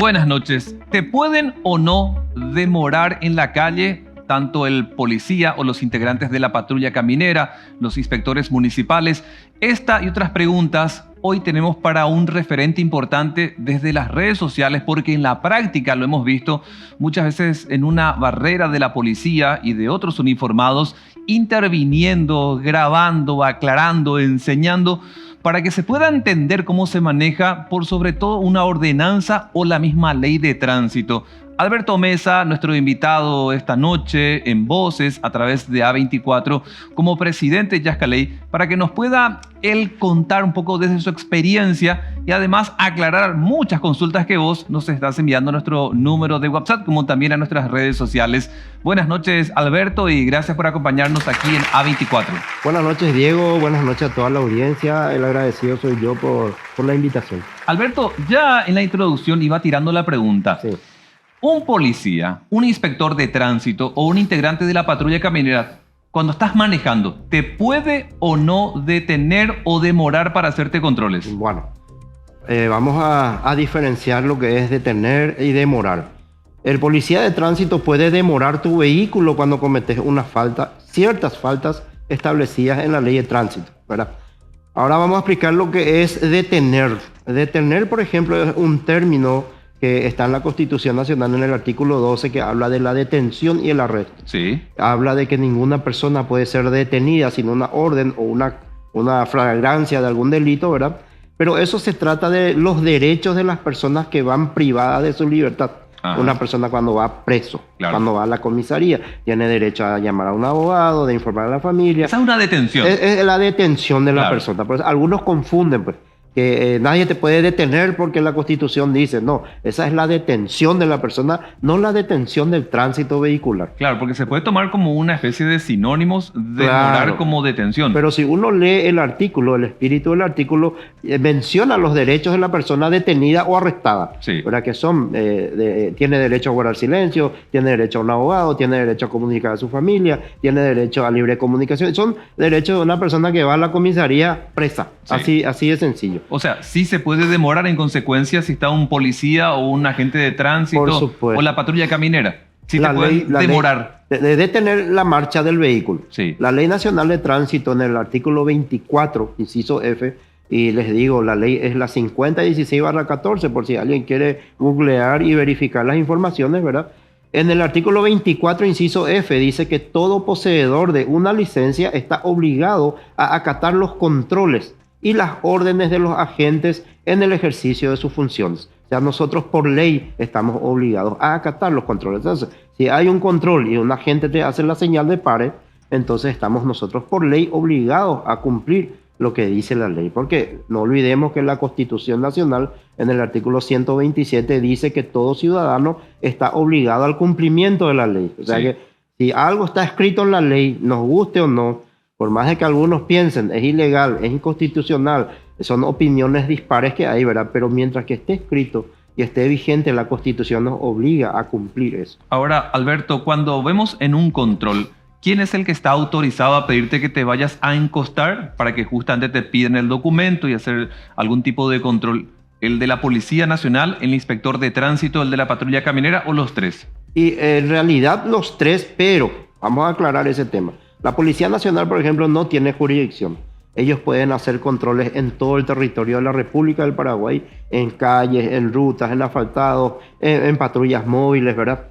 Buenas noches. ¿Te pueden o no demorar en la calle tanto el policía o los integrantes de la patrulla caminera, los inspectores municipales? Esta y otras preguntas hoy tenemos para un referente importante desde las redes sociales, porque en la práctica lo hemos visto muchas veces en una barrera de la policía y de otros uniformados, interviniendo, grabando, aclarando, enseñando, para que se pueda entender cómo se maneja por sobre todo una ordenanza o la misma ley de tránsito. Alberto Mesa, nuestro invitado esta noche en Voces a través de A24 como presidente de Yascaley, para que nos pueda él contar un poco desde su experiencia y además aclarar muchas consultas que vos nos estás enviando a nuestro número de WhatsApp, como también a nuestras redes sociales. Buenas noches, Alberto, y gracias por acompañarnos aquí en A24. Buenas noches, Diego. Buenas noches a toda la audiencia. El agradecido soy yo por la invitación. Alberto, ya en la introducción iba tirando la pregunta. Sí. Un policía, un inspector de tránsito o un integrante de la patrulla caminera, cuando estás manejando, ¿te puede o no detener o demorar para hacerte controles? Bueno, vamos a diferenciar lo que es detener y demorar. El policía de tránsito puede demorar tu vehículo cuando cometes una falta, ciertas faltas establecidas en la ley de tránsito, ¿verdad? Ahora vamos a explicar lo que es detener. Detener, por ejemplo, es un término que está en la Constitución Nacional en el artículo 12, que habla de la detención y el arresto. Sí. Habla de que ninguna persona puede ser detenida sin una orden o una flagrancia de algún delito, ¿verdad? Pero eso se trata de los derechos de las personas que van privadas de su libertad. Ajá. Una persona cuando va preso, claro, cuando va a la comisaría, tiene derecho a llamar a un abogado, de informar a la familia. Esa es una detención. Es la detención de la Claro. persona. Por eso algunos confunden, pues, que nadie te puede detener porque la Constitución dice, no, esa es la detención de la persona, no la detención del tránsito vehicular. Claro, porque se puede tomar como una especie de sinónimos, demorar Claro, como detención. pero si uno lee el artículo, el espíritu del artículo, menciona los derechos de la persona detenida o arrestada, Sí. ¿verdad? Que son, tiene derecho a guardar silencio, tiene derecho a un abogado, tiene derecho a comunicar a su familia, tiene derecho a libre comunicación. Son derechos de una persona que va a la comisaría presa, Sí. así de sencillo. O sea, sí se puede demorar en consecuencia si está un policía o un agente de Por tránsito supuesto. o la patrulla caminera. Sí La te pueden ley- la ley- demorar. de detener la marcha del vehículo. Sí. La Ley Nacional de Tránsito en el artículo 24, inciso F, y les digo, la ley es la 5016/14, por si alguien quiere googlear y verificar las informaciones, ¿verdad? En el artículo 24, inciso F, dice que todo poseedor de una licencia está obligado a acatar los controles y las órdenes de los agentes en el ejercicio de sus funciones. O sea, nosotros por ley estamos obligados a acatar los controles. Entonces, si hay un control y un agente te hace la señal de pare, entonces estamos nosotros por ley obligados a cumplir lo que dice la ley. Porque no olvidemos que la Constitución Nacional, en el artículo 127, dice que todo ciudadano está obligado al cumplimiento de la ley. O sea Sí. que si algo está escrito en la ley, nos guste o no, por más de que algunos piensen, es ilegal, es inconstitucional, son opiniones dispares que hay, ¿verdad? Pero mientras que esté escrito y esté vigente, la Constitución nos obliga a cumplir eso. Ahora, Alberto, cuando vemos en un control, ¿quién es el que está autorizado a pedirte que te vayas a encostar para que justamente te piden el documento y hacer algún tipo de control? ¿El de la Policía Nacional, el inspector de tránsito, el de la patrulla caminera o los tres? Y en realidad los tres, pero vamos a aclarar ese tema. La Policía Nacional, por ejemplo, no tiene jurisdicción. Ellos pueden hacer controles en todo el territorio de la República del Paraguay, en calles, en rutas, en asfaltados, en patrullas móviles, ¿verdad?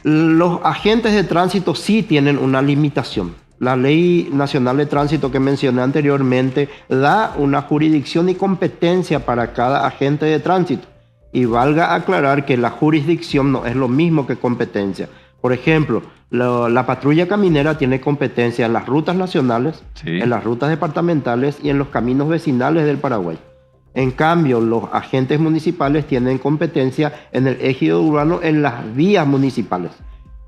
Los agentes de tránsito sí tienen una limitación. La Ley Nacional de Tránsito que mencioné anteriormente da una jurisdicción y competencia para cada agente de tránsito. Y valga aclarar que la jurisdicción no es lo mismo que competencia. Por ejemplo, la patrulla caminera tiene competencia en las rutas nacionales, Sí. en las rutas departamentales y en los caminos vecinales del Paraguay. En cambio, los agentes municipales tienen competencia en el ejido urbano en las vías municipales.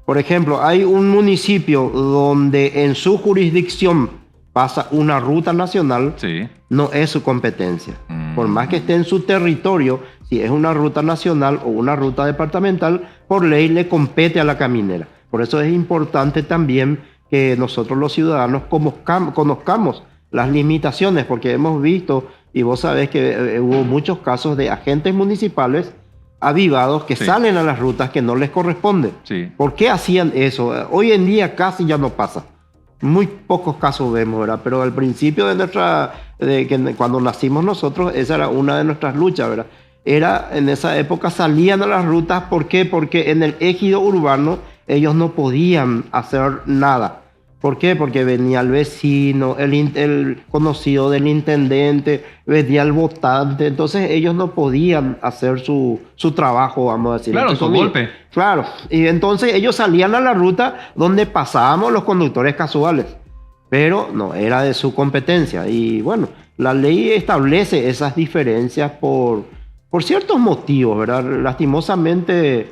Por ejemplo, hay un municipio donde en su jurisdicción pasa una ruta nacional, Sí. no es su competencia. Mm. Por más que esté en su territorio, si es una ruta nacional o una ruta departamental, por ley le compete a la caminera. Por eso es importante también que nosotros los ciudadanos conozcamos las limitaciones, porque hemos visto, y vos sabés que hubo muchos casos de agentes municipales avivados que Sí. salen a las rutas que no les corresponde. Sí. ¿Por qué hacían eso? Hoy en día casi ya no pasa. Muy pocos casos vemos, ¿verdad? Pero al principio cuando nacimos nosotros, esa era una de nuestras luchas, ¿verdad? En esa época salían a las rutas, ¿por qué? Porque en el ejido urbano ellos no podían hacer nada. ¿Por qué? Porque venía el vecino, el conocido del intendente, venía el votante, entonces ellos no podían hacer su trabajo, vamos a decir. Claro, su golpe. Claro, y entonces ellos salían a la ruta donde pasábamos los conductores casuales, pero no era de su competencia. Y bueno, la ley establece esas diferencias por ciertos motivos, ¿verdad? Lastimosamente,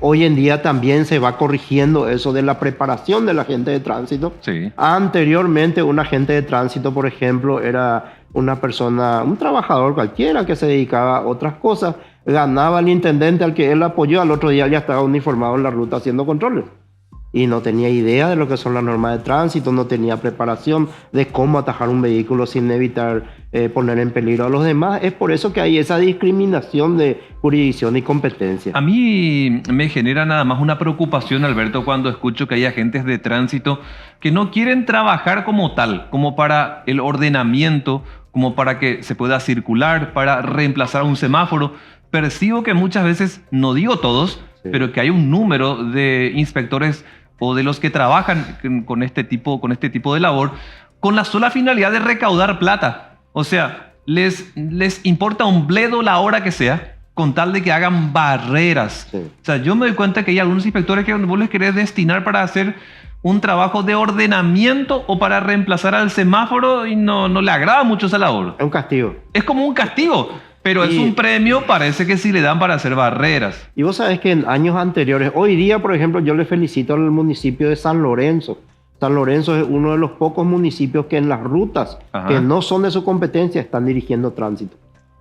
hoy en día también se va corrigiendo eso de la preparación del agente de tránsito. Sí. Anteriormente, un agente de tránsito, por ejemplo, era una persona, un trabajador cualquiera que se dedicaba a otras cosas. Ganaba el intendente al que él apoyó, al otro día ya estaba uniformado en la ruta haciendo controles. Y no tenía idea de lo que son las normas de tránsito, no tenía preparación de cómo atajar un vehículo sin evitar poner en peligro a los demás. Es por eso que hay esa discriminación de jurisdicción y competencia. A mí me genera nada más una preocupación, Alberto, cuando escucho que hay agentes de tránsito que no quieren trabajar como tal, como para el ordenamiento, como para que se pueda circular, para reemplazar un semáforo. Percibo que muchas veces, no digo todos, Sí. pero que hay un número de inspectores o de los que trabajan con este tipo de labor con la sola finalidad de recaudar plata. O sea, les importa un bledo la hora que sea con tal de que hagan barreras. Sí. O sea, yo me doy cuenta que hay algunos inspectores que vos les querés destinar para hacer un trabajo de ordenamiento o para reemplazar al semáforo y no le agrada mucho esa labor. Es un castigo. Es como un castigo, pero es Y- un premio, parece que sí le dan para hacer barreras. Y vos sabés que en años anteriores, hoy día, por ejemplo, yo le felicito al municipio de San Lorenzo. San Lorenzo es uno de los pocos municipios que en las rutas Ajá. que no son de su competencia están dirigiendo tránsito.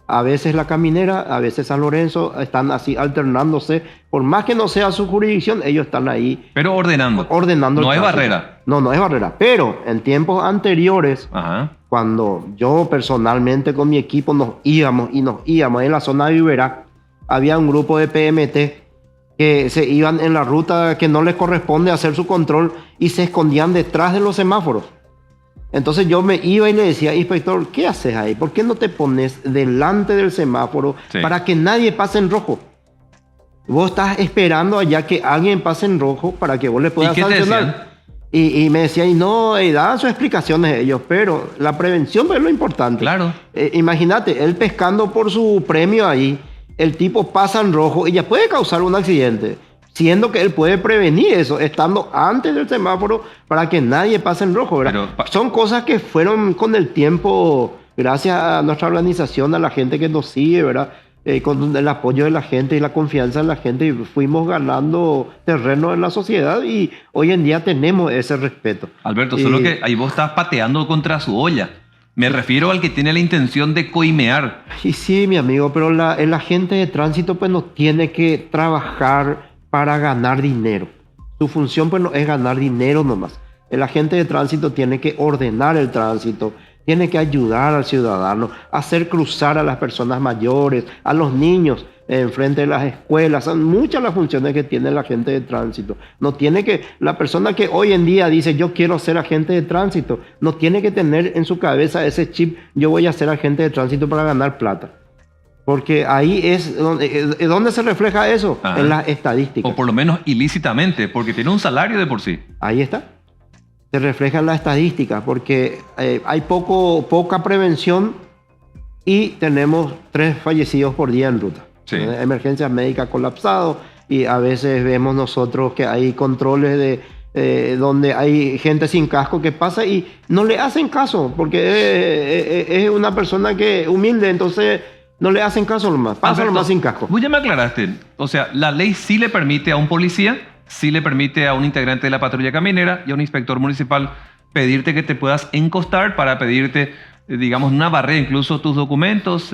A veces La Caminera, a veces San Lorenzo, están así alternándose. Por más que no sea su jurisdicción, ellos están ahí Pero ordenando. ordenando el No es tránsito. barrera. No es barrera. Pero en tiempos anteriores, Ajá. cuando yo personalmente con mi equipo nos íbamos en la zona de Iberá, había un grupo de PMT que se iban en la ruta que no les corresponde hacer su control y se escondían detrás de los semáforos. Entonces yo me iba y le decía, inspector, ¿qué haces ahí? ¿Por qué no te pones delante del semáforo Sí. para que nadie pase en rojo? Vos estás esperando allá que alguien pase en rojo para que vos le puedas qué te sancionar. Y me decía, y no, y daban sus explicaciones ellos, pero la prevención es lo importante. Claro. Imagínate, él pescando por su premio ahí, el tipo pasa en rojo y ya puede causar un accidente, siendo que él puede prevenir eso, estando antes del semáforo para que nadie pase en rojo, ¿verdad? Pero Son cosas que fueron con el tiempo, gracias a nuestra organización, a la gente que nos sigue, ¿verdad? Con el apoyo de la gente y la confianza en la gente, fuimos ganando terreno en la sociedad y hoy en día tenemos ese respeto. Alberto, Y- solo que ahí vos estás pateando contra su olla. Me refiero al que tiene la intención de coimear. Y sí, mi amigo, pero el agente de tránsito pues no tiene que trabajar para ganar dinero. Su función pues no es ganar dinero nomás. El agente de tránsito tiene que ordenar el tránsito, tiene que ayudar al ciudadano, hacer cruzar a las personas mayores, a los niños enfrente de las escuelas. Son muchas las funciones que tiene el agente de tránsito. No tiene que, la persona que hoy en día dice yo quiero ser agente de tránsito, no tiene que tener en su cabeza ese chip, yo voy a ser agente de tránsito para ganar plata. Porque ahí es donde se refleja eso, Ajá. en las estadísticas. O por lo menos ilícitamente, porque tiene un salario de por sí. Ahí está. Se refleja en las estadísticas, porque hay poca prevención y tenemos 3 fallecidos por día en ruta. Sí. Emergencias médicas colapsados y a veces vemos nosotros que hay controles donde hay gente sin casco que pasa y no le hacen caso, porque es una persona que humilde, entonces no le hacen caso nomás, pasa Alberto, nomás sin casco. Vos ya me aclaraste. O sea, la ley sí le permite a un policía, sí le permite a un integrante de la patrulla caminera y a un inspector municipal pedirte que te puedas encostar para pedirte, digamos, una barrera, incluso tus documentos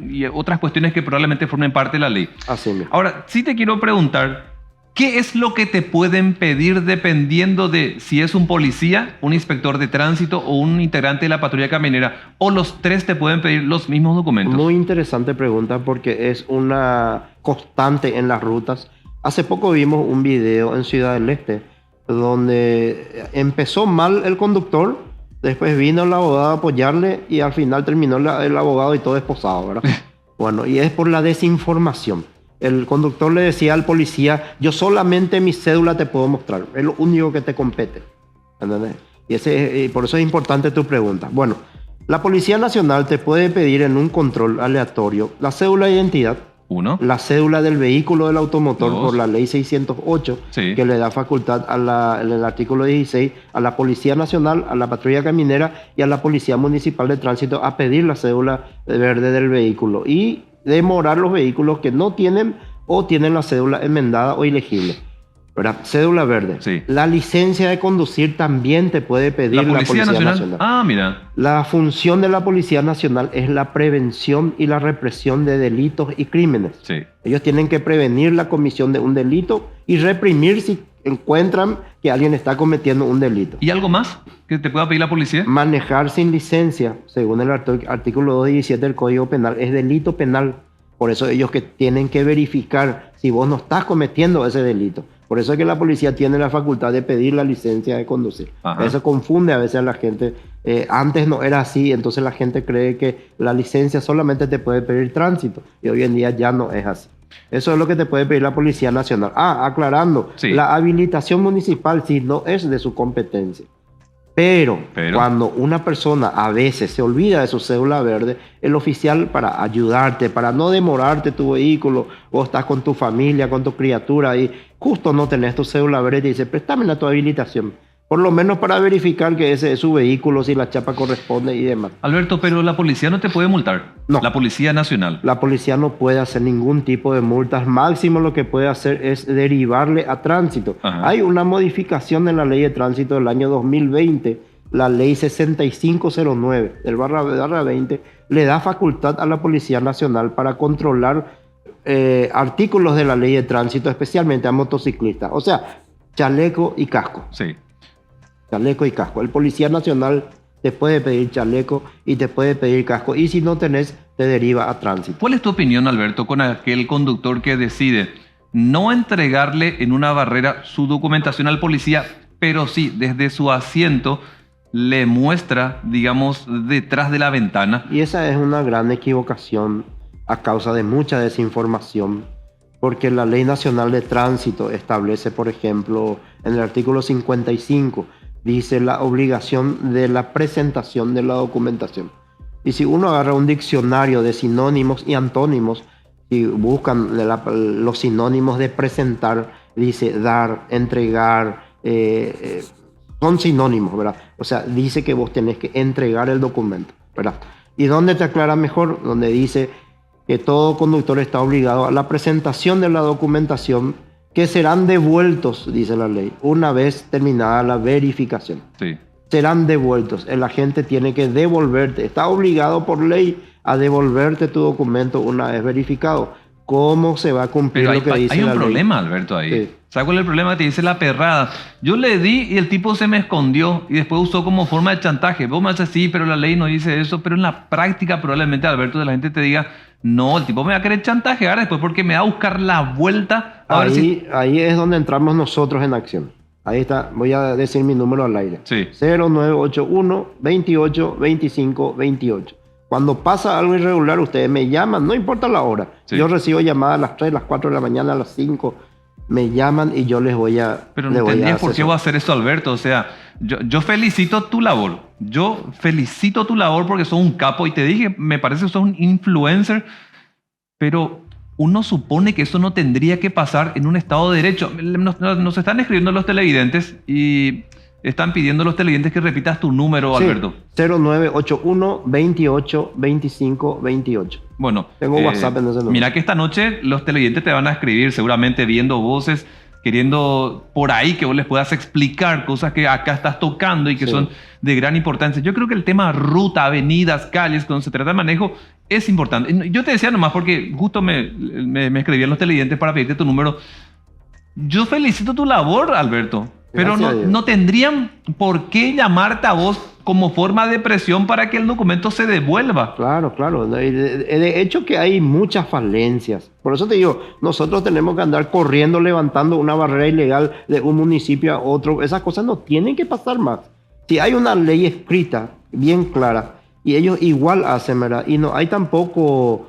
y otras cuestiones que probablemente formen parte de la ley. Así mismo. Ahora, sí te quiero preguntar, ¿Qué es lo que te pueden pedir dependiendo de si es un policía, un inspector de tránsito o un integrante de la patrulla caminera? ¿O los tres te pueden pedir los mismos documentos? Muy interesante pregunta porque es una constante en las rutas. Hace poco vimos un video en Ciudad del Este donde empezó mal el conductor, después vino el abogado a apoyarle y al final terminó el abogado y todo esposado, ¿verdad? Bueno, y es por la desinformación. El conductor le decía al policía, yo solamente mi cédula te puedo mostrar, es lo único que te compete. ¿Entendés? Y por eso es importante tu pregunta. Bueno, la Policía Nacional te puede pedir en un control aleatorio la cédula de identidad, 1, la cédula del vehículo del automotor 2, por la ley 608, sí, que le da facultad en el artículo 16 a la Policía Nacional, a la Patrulla Caminera y a la Policía Municipal de Tránsito a pedir la cédula verde del vehículo y demorar los vehículos que no tienen o tienen la cédula enmendada o ilegible. ¿Verdad? Cédula verde. Sí. La licencia de conducir también te puede pedir la Policía Nacional. Ah, mira. La función de la Policía Nacional es la prevención y la represión de delitos y crímenes. Sí. Ellos tienen que prevenir la comisión de un delito y reprimir si encuentran que alguien está cometiendo un delito. ¿Y algo más que te pueda pedir la policía? Manejar sin licencia, según el artículo 217 del Código Penal, es delito penal. Por eso ellos que tienen que verificar si vos no estás cometiendo ese delito. Por eso es que la policía tiene la facultad de pedir la licencia de conducir. Ajá. Eso confunde a veces a la gente. Antes no era así, entonces la gente cree que la licencia solamente te puede pedir tránsito. Y hoy en día ya no es así. Eso es lo que te puede pedir la Policía Nacional. Aclarando, sí, la habilitación municipal sí no es de su competencia. Pero cuando una persona a veces se olvida de su cédula verde, el oficial, para ayudarte, para no demorarte tu vehículo, vos estás con tu familia, con tu criatura y justo no tenés tu cédula verde y te dice, préstame tu habilitación. Por lo menos para verificar que ese es su vehículo, si la chapa corresponde y demás. Alberto, pero la policía no te puede multar. No. La Policía Nacional. La policía no puede hacer ningún tipo de multas. Máximo lo que puede hacer es derivarle a tránsito. Ajá. Hay una modificación en la ley de tránsito del año 2020, la ley 6509 del barra 20, le da facultad a la Policía Nacional para controlar artículos de la ley de tránsito, especialmente a motociclistas. O sea, chaleco y casco. Sí. Chaleco y casco. El Policía Nacional te puede pedir chaleco y te puede pedir casco. Y si no tenés, te deriva a tránsito. ¿Cuál es tu opinión, Alberto, con aquel conductor que decide no entregarle en una barrera su documentación al policía, pero sí desde su asiento le muestra, digamos, detrás de la ventana? Y esa es una gran equivocación a causa de mucha desinformación, porque la Ley Nacional de Tránsito establece, por ejemplo, en el artículo 55, dice la obligación de la presentación de la documentación. Y si uno agarra un diccionario de sinónimos y antónimos, y buscan los sinónimos de presentar, dice dar, entregar, son sinónimos, ¿verdad? O sea, dice que vos tenés que entregar el documento, ¿verdad? ¿Y dónde te aclara mejor? Donde dice que todo conductor está obligado a la presentación de la documentación, que serán devueltos, dice la ley, una vez terminada la verificación. Sí. Serán devueltos. El agente tiene que devolverte, está obligado por ley a devolverte tu documento una vez verificado. ¿Cómo se va a cumplir Pero lo que dice la ley? hay un problema, Alberto, ahí. Sí. ¿Sabes cuál es el problema? Te dice la perrada. Yo le di y el tipo se me escondió y después usó como forma de chantaje. Vos me haces sí, pero la ley no dice eso. Pero en la práctica probablemente, Alberto, de la gente te diga, no, el tipo me va a querer chantajear después porque me va a buscar la vuelta. Ahí es donde entramos nosotros en acción. Ahí está, voy a decir mi número al aire. Sí. 0981 28 25 28. Cuando pasa algo irregular, ustedes me llaman, no importa la hora. Sí. Yo recibo llamadas a las 3, las 4 de la mañana, a las 5. Me llaman y yo les voy a... Pero no entendías por qué voy a hacer eso, Alberto. O sea, yo felicito tu labor. Yo felicito tu labor porque sos un capo y te dije, me parece que sos un influencer, pero uno supone que eso no tendría que pasar en un Estado de Derecho. Nos están escribiendo los televidentes y están pidiendo a los televidentes que repitas tu número, sí, Alberto. 0981 28 25 28. Bueno, tengo WhatsApp en ese número. Mira que esta noche los televidentes te van a escribir, seguramente viendo voces, queriendo por ahí que vos les puedas explicar cosas que acá estás tocando y que son de gran importancia. Yo creo que el tema ruta, avenidas, calles, cuando se trata de manejo, es importante. Yo te decía nomás porque justo me escribían los televidentes para pedirte tu número. Yo felicito tu labor, Alberto, pero Gracias a Dios. no tendrían por qué llamarte a vos como forma de presión para que el documento se devuelva. Claro, claro. ¿No? Y de hecho que hay muchas falencias. Por eso te digo, nosotros tenemos que andar corriendo, levantando una barrera ilegal de un municipio a otro. Esas cosas no tienen que pasar más. Si hay una ley escrita, bien clara, y ellos igual hacen, ¿verdad? Y no hay tampoco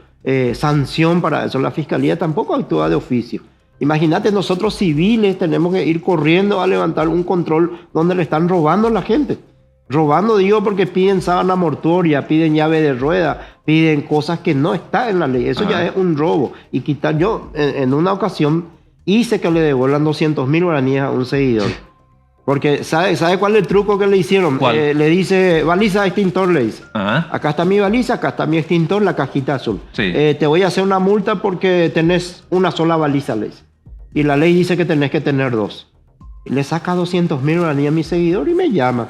sanción para eso. La fiscalía tampoco actúa de oficio. Imagínate, nosotros civiles tenemos que ir corriendo a levantar un control donde le están robando a la gente. Robando, digo, porque piden sábana mortuoria, piden llave de rueda, piden cosas que no están en la ley. Eso ya es un robo. Y quitar, yo en una ocasión hice que le devuelvan 200.000 guaraníes a un seguidor. Porque, ¿sabe cuál es el truco que le hicieron? ¿Cuál? Le dice, baliza extintor, le dice. Ajá. Acá está mi baliza, acá está mi extintor, la cajita azul. Sí. Te voy a hacer una multa porque tenés una sola baliza, le dice. Y la ley dice que tenés que tener dos. Y le saca 200.000 guaraníes a mi seguidor y me llama.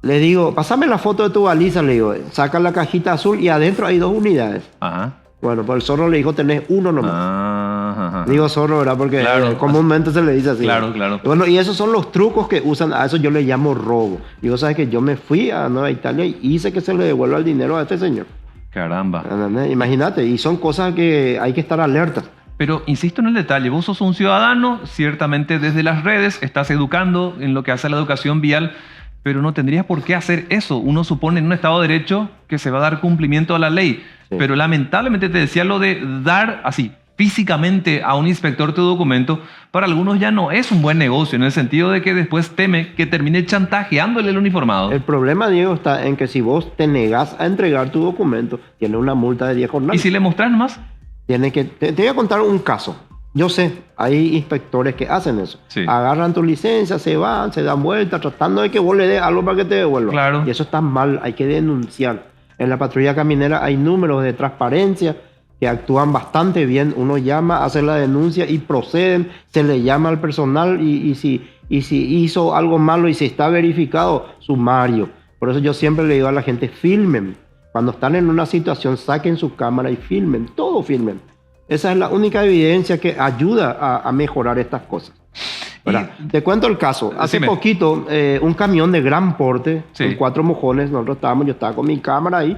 Le digo, pásame la foto de tu baliza, le digo. Saca la cajita azul y adentro hay 2 unidades. Ajá. Bueno, pues el zorro le dijo, tenés uno nomás. Ajá. Digo zorro, ¿verdad? Porque Claro. comúnmente se le dice así. Claro, ¿verdad? claro. Bueno, y esos son los trucos que usan, a eso yo le llamo robo. Y vos sabes que yo me fui a Nueva Italia y hice que se le devuelva el dinero a este señor. Caramba. ¿Entendés? Imagínate, y son cosas que hay que estar alerta. Pero insisto en el detalle, vos sos un ciudadano, ciertamente desde las redes estás educando en lo que hace a la educación vial, pero no tendrías por qué hacer eso. Uno supone en un Estado de Derecho que se va a dar cumplimiento a la ley, Sí. pero lamentablemente te decía lo de dar así físicamente a un inspector tu documento, para algunos ya no es un buen negocio, en el sentido de que después teme que termine chantajeándole el uniformado. El problema, Diego, está en que si vos te negás a entregar tu documento, tienes una multa de 10 Y jornadas. si le mostrás nomás, Te voy a contar un caso. Yo sé, hay inspectores que hacen eso. Sí. Agarran tu licencia, se van, se dan vueltas, tratando de que vos le des algo para que te devuelva. Claro. Y eso está mal, hay que denunciar. En la patrulla caminera hay números de transparencia que actúan bastante bien. Uno llama, hace la denuncia y proceden, se le llama al personal y si hizo algo malo y si está verificado, sumario. Por eso yo siempre le digo a la gente, filmen. Cuando están en una situación, saquen su cámara y filmen, todo filmen. Esa es la única evidencia que ayuda a mejorar estas cosas. ¿Verdad? Te cuento el caso. Hace Decime. poquito, un camión de gran porte, Sí. con 4 mojones, yo estaba con mi cámara ahí,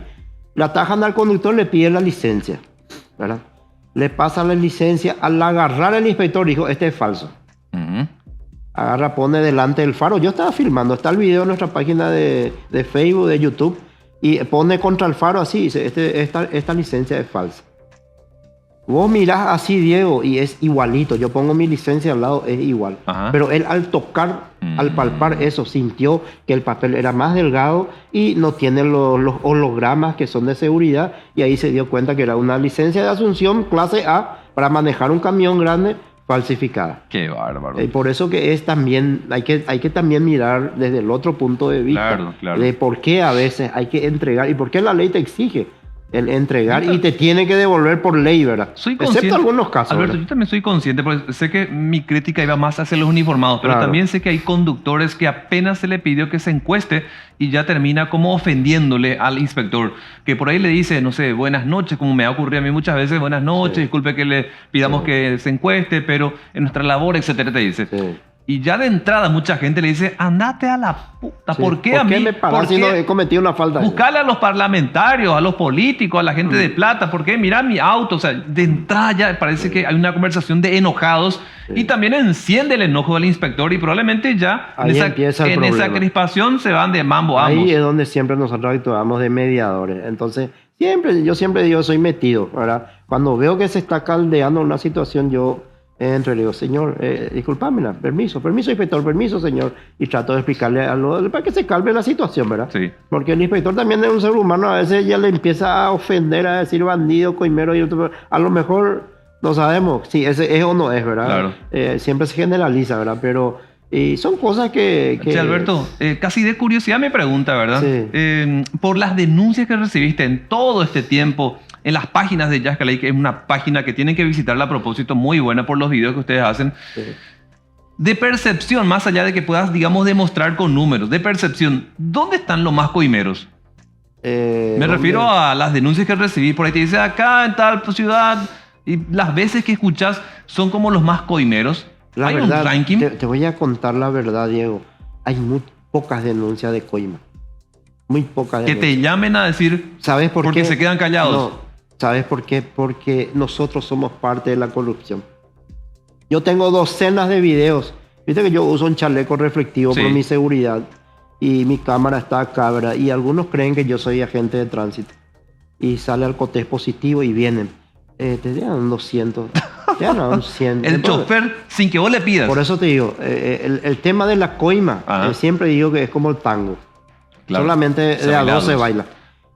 le atajan al conductor, le piden la licencia, ¿verdad? Le pasan la licencia, al agarrar el inspector dijo, este es falso. ujú, Agarra, pone delante del faro. Yo estaba filmando, está el video en nuestra página de Facebook, de YouTube, y pone contra el faro así, dice, esta licencia es falsa. Vos mirás así, Diego, y es igualito. Yo pongo mi licencia al lado, es igual. Ajá. Pero él al tocar, al palpar eso, sintió que el papel era más delgado y no tiene los hologramas que son de seguridad. Y ahí se dio cuenta que era una licencia de Asunción clase A para manejar un camión grande falsificada. Qué bárbaro. Y por eso que es también, hay que también mirar desde el otro punto de vista. Claro, claro. De por qué a veces hay que entregar y por qué la ley te exige el entregar y te tiene que devolver por ley, ¿verdad? Soy consciente, Excepto algunos casos. Alberto, ¿verdad? yo también soy consciente, porque sé que mi crítica iba más hacia los uniformados, pero Claro. también sé que hay conductores que apenas se le pidió que se encueste y ya termina como ofendiéndole al inspector, que por ahí le dice, no sé, buenas noches, como me ha ocurrido a mí muchas veces, buenas noches, Sí. disculpe que le pidamos Sí. que se encueste, pero en nuestra labor, etcétera, te dice. Sí. Y ya de entrada mucha gente le dice, andate a la puta, Sí. ¿por qué a mí? me paras ¿Por si qué? no he cometido una falta? Buscarle a los parlamentarios, a los políticos, a la gente de plata, porque mira mi auto, o sea, de entrada ya parece que hay una conversación de enojados y también enciende el enojo del inspector y probablemente ya Ahí empieza el en esa problema. crispación se van de mambo ambos. Ahí es donde siempre nosotros actuamos de mediadores. Entonces, yo siempre digo, soy metido, ¿verdad? Cuando veo que se está caldeando una situación, yo entro y le digo, señor, discúlpame, permiso, inspector, permiso, señor. Y trato de explicarle algo para que se calme la situación, ¿verdad? Sí. Porque el inspector también es un ser humano, a veces ya le empieza a ofender, a decir bandido, coimero y otro. A lo mejor no sabemos si ese es o no es, ¿verdad? Claro. Siempre se generaliza, ¿verdad? Pero son cosas que... Sí, Alberto, casi de curiosidad me pregunta, ¿verdad? Sí. Por las denuncias que recibiste en todo este tiempo en las páginas de Yazcalay, que es una página que tienen que visitarla a propósito, muy buena por los videos que ustedes hacen. Sí. De percepción, más allá de que puedas, digamos, demostrar con números, de percepción, ¿dónde están los más coimeros? Me refiero a las denuncias que recibí. Por ahí te dice, acá en tal ciudad, y las veces que escuchás, son como los más coimeros? La ¿Hay verdad, un ranking? te voy a contar la verdad, Diego. Hay muy pocas denuncias de coima. Muy pocas Que denuncias. te llamen a decir ¿Sabes por porque qué? se quedan callados. No. ¿Sabes por qué? Porque nosotros somos parte de la corrupción. Yo tengo docenas de videos. Viste que yo uso un chaleco reflectivo Sí. por mi seguridad y mi cámara está acá, ¿verdad? Y algunos creen que yo soy agente de tránsito. Y sale al cotejo positivo y vienen. Te dan un 200, te dan un 100. El Después, chofer, sin que vos le pidas. por eso te digo, el tema de la coima, Ajá. siempre digo que es como el tango. Claro. Solamente Se de a baila dos se dos. baila.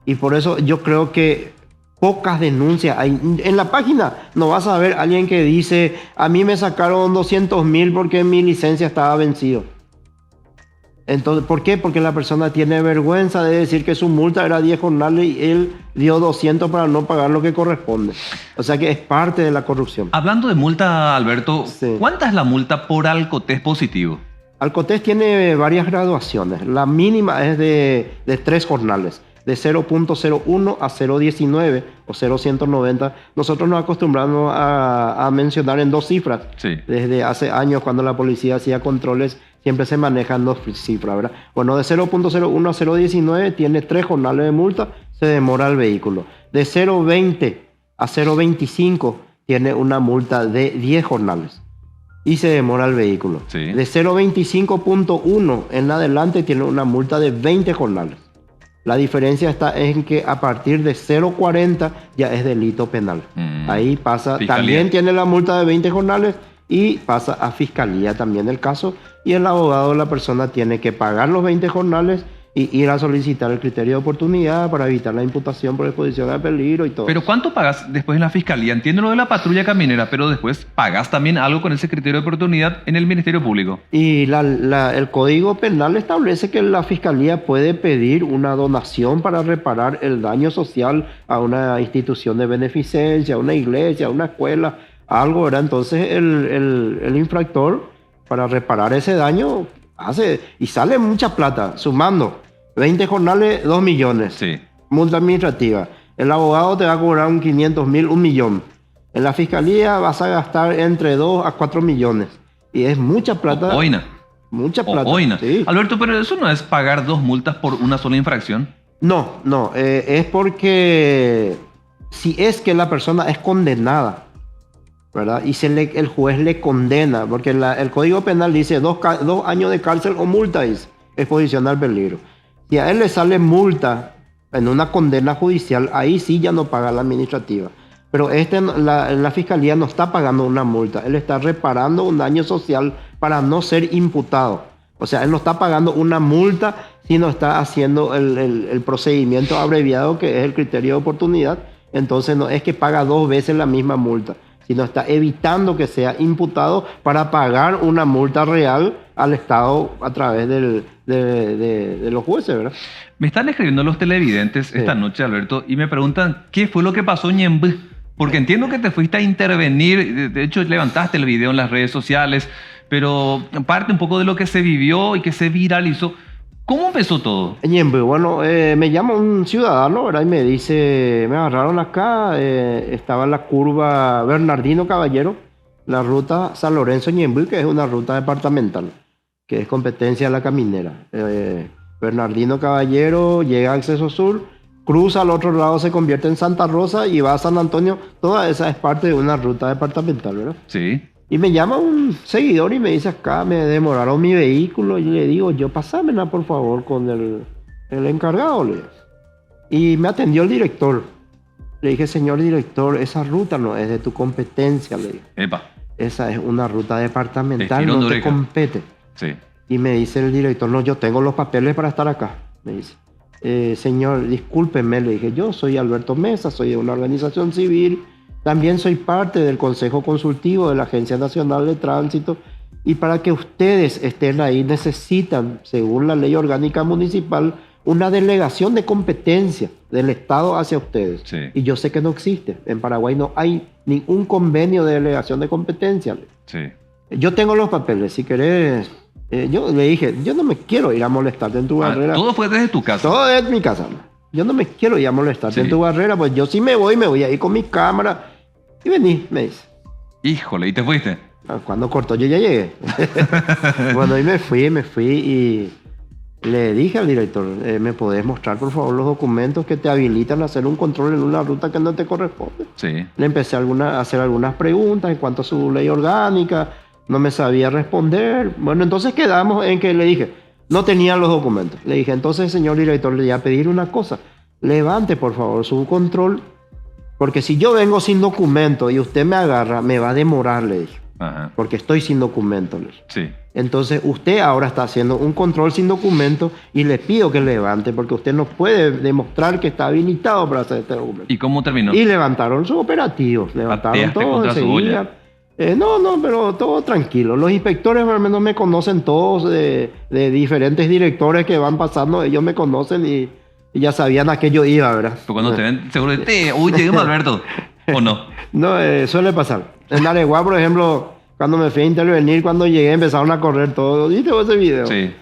Y por eso yo creo que pocas denuncias hay. En la página no vas a ver a alguien que dice, a mí me sacaron 200.000 porque mi licencia estaba vencido. Entonces, ¿por qué? Porque la persona tiene vergüenza de decir que su multa era 10 jornales y él dio 200 para no pagar lo que corresponde. O sea que es parte de la corrupción. Hablando de multa, Alberto, Sí. ¿cuánta es la multa por alcotés positivo? Alcotés tiene varias graduaciones. La mínima es de 3 jornales, de 0.01 a 0.19 o 0.190. Nosotros nos acostumbramos a mencionar en 2 cifras. Sí. Desde hace años, cuando la policía hacía controles, siempre se manejan 2 cifras, ¿verdad? Bueno, de 0.01 a 0.19 tiene 3 jornales de multa, se demora el vehículo. De 0.20 a 0.25 tiene una multa de 10 jornales y se demora el vehículo. Sí. De 0.25.1 en adelante tiene una multa de 20 jornales. La diferencia está en que a partir de 0.40 ya es delito penal. Ahí pasa, Fiscalía. también tiene la multa de 20 jornales y pasa a fiscalía también el caso. Y el abogado de la persona tiene que pagar los 20 jornales y ir a solicitar el criterio de oportunidad para evitar la imputación por exposición al peligro y todo. Pero ¿cuánto pagas después en la fiscalía? Entiendo lo de la patrulla caminera, pero después pagas también algo con ese criterio de oportunidad en el Ministerio Público. Y el Código Penal establece que la Fiscalía puede pedir una donación para reparar el daño social a una institución de beneficencia, a una iglesia, a una escuela, algo, ¿verdad? Entonces el infractor, para reparar ese daño, hace y sale mucha plata, sumando 20 jornales, 2 millones. Sí. Multa administrativa. El abogado te va a cobrar un 500.000, 1 millón. En la fiscalía vas a gastar entre 2 a 4 millones. Y es mucha plata. Oina. Mucha plata. Oina. Sí. Alberto, pero eso no es pagar 2 multas por una sola infracción. No. Es porque si es que la persona es condenada, ¿verdad? Y el juez le condena, porque el Código Penal dice 2 años de cárcel o multa, dice, exposición al peligro. Si a él le sale multa en una condena judicial, ahí sí ya no paga la administrativa. Pero la fiscalía no está pagando una multa, él está reparando un daño social para no ser imputado. O sea, él no está pagando una multa, sino está haciendo el procedimiento abreviado, que es el criterio de oportunidad. Entonces no es que paga 2 veces la misma multa, sino está evitando que sea imputado para pagar una multa real al Estado a través de los jueces, ¿verdad? Me están escribiendo los televidentes esta noche, Alberto, y me preguntan qué fue lo que pasó en Ñemby. Porque entiendo que te fuiste a intervenir, de hecho levantaste el video en las redes sociales, pero parte un poco de lo que se vivió y que se viralizó. ¿Cómo empezó todo? Ñemby, bueno, me llama un ciudadano, ¿verdad? Y me dice, me agarraron acá, estaba en la curva Bernardino Caballero, la ruta San Lorenzo-Ñemby, que es una ruta departamental, que es competencia de la caminera. Bernardino Caballero llega a Acceso Sur, cruza al otro lado, se convierte en Santa Rosa y va a San Antonio. Toda esa es parte de una ruta departamental, ¿verdad? Sí. Y me llama un seguidor y me dice, acá me demoraron mi vehículo. Y le digo, yo pasámela por favor con el encargado. Le digo. Y me atendió el director. Le dije, señor director, esa ruta no es de tu competencia. Le digo. Epa. Esa es una ruta departamental, Estirón no de te oreja. compete. Sí. Y me dice el director, no, yo tengo los papeles para estar acá. Me dice, señor, discúlpeme, le dije, yo soy Alberto Mesa, soy de una organización civil, también soy parte del Consejo Consultivo de la Agencia Nacional de Tránsito, y para que ustedes estén ahí necesitan, según la Ley Orgánica Municipal, una delegación de competencia del Estado hacia ustedes. Sí. Y yo sé que no existe. En Paraguay no hay ningún convenio de delegación de competencia. Sí. Yo tengo los papeles, si querés. Yo le dije, yo no me quiero ir a molestarte en tu barrera. Todo fue desde tu casa. Todo es mi casa. Yo no me quiero ir a molestarte Sí. en tu barrera, pues yo sí me voy a ir con mi cámara. Y vení, me dice. Híjole, ¿y te fuiste? Cuando cortó yo ya llegué. Bueno, y me fui y le dije al director, ¿me podés mostrar por favor los documentos que te habilitan a hacer un control en una ruta que no te corresponde? Sí. Le empecé a hacer algunas preguntas en cuanto a su ley orgánica, no me sabía responder. Bueno, entonces quedamos en que le dije, no tenía los documentos. Le dije, entonces señor director, le voy a pedir una cosa, levante por favor su control, porque si yo vengo sin documento y usted me agarra, me va a demorar, le dije. Ajá. Porque estoy sin documento. Sí. Entonces usted ahora está haciendo un control sin documento y le pido que levante porque usted no puede demostrar que está habilitado para hacer este documento. ¿Y cómo terminó? Y levantaron sus operativos, levantaron Pateaste todo contra su enseguida. olla. No, pero todo tranquilo. Los inspectores más o menos me conocen todos de diferentes directores que van pasando, ellos me conocen y ya sabían a qué yo iba, ¿verdad? Pero cuando te ven, seguro, uy, llegué Alberto. ¿O no? No, suele pasar. En Areguá, por ejemplo, cuando me fui a intervenir, cuando llegué empezaron a correr todos. ¿Viste ese video? Sí.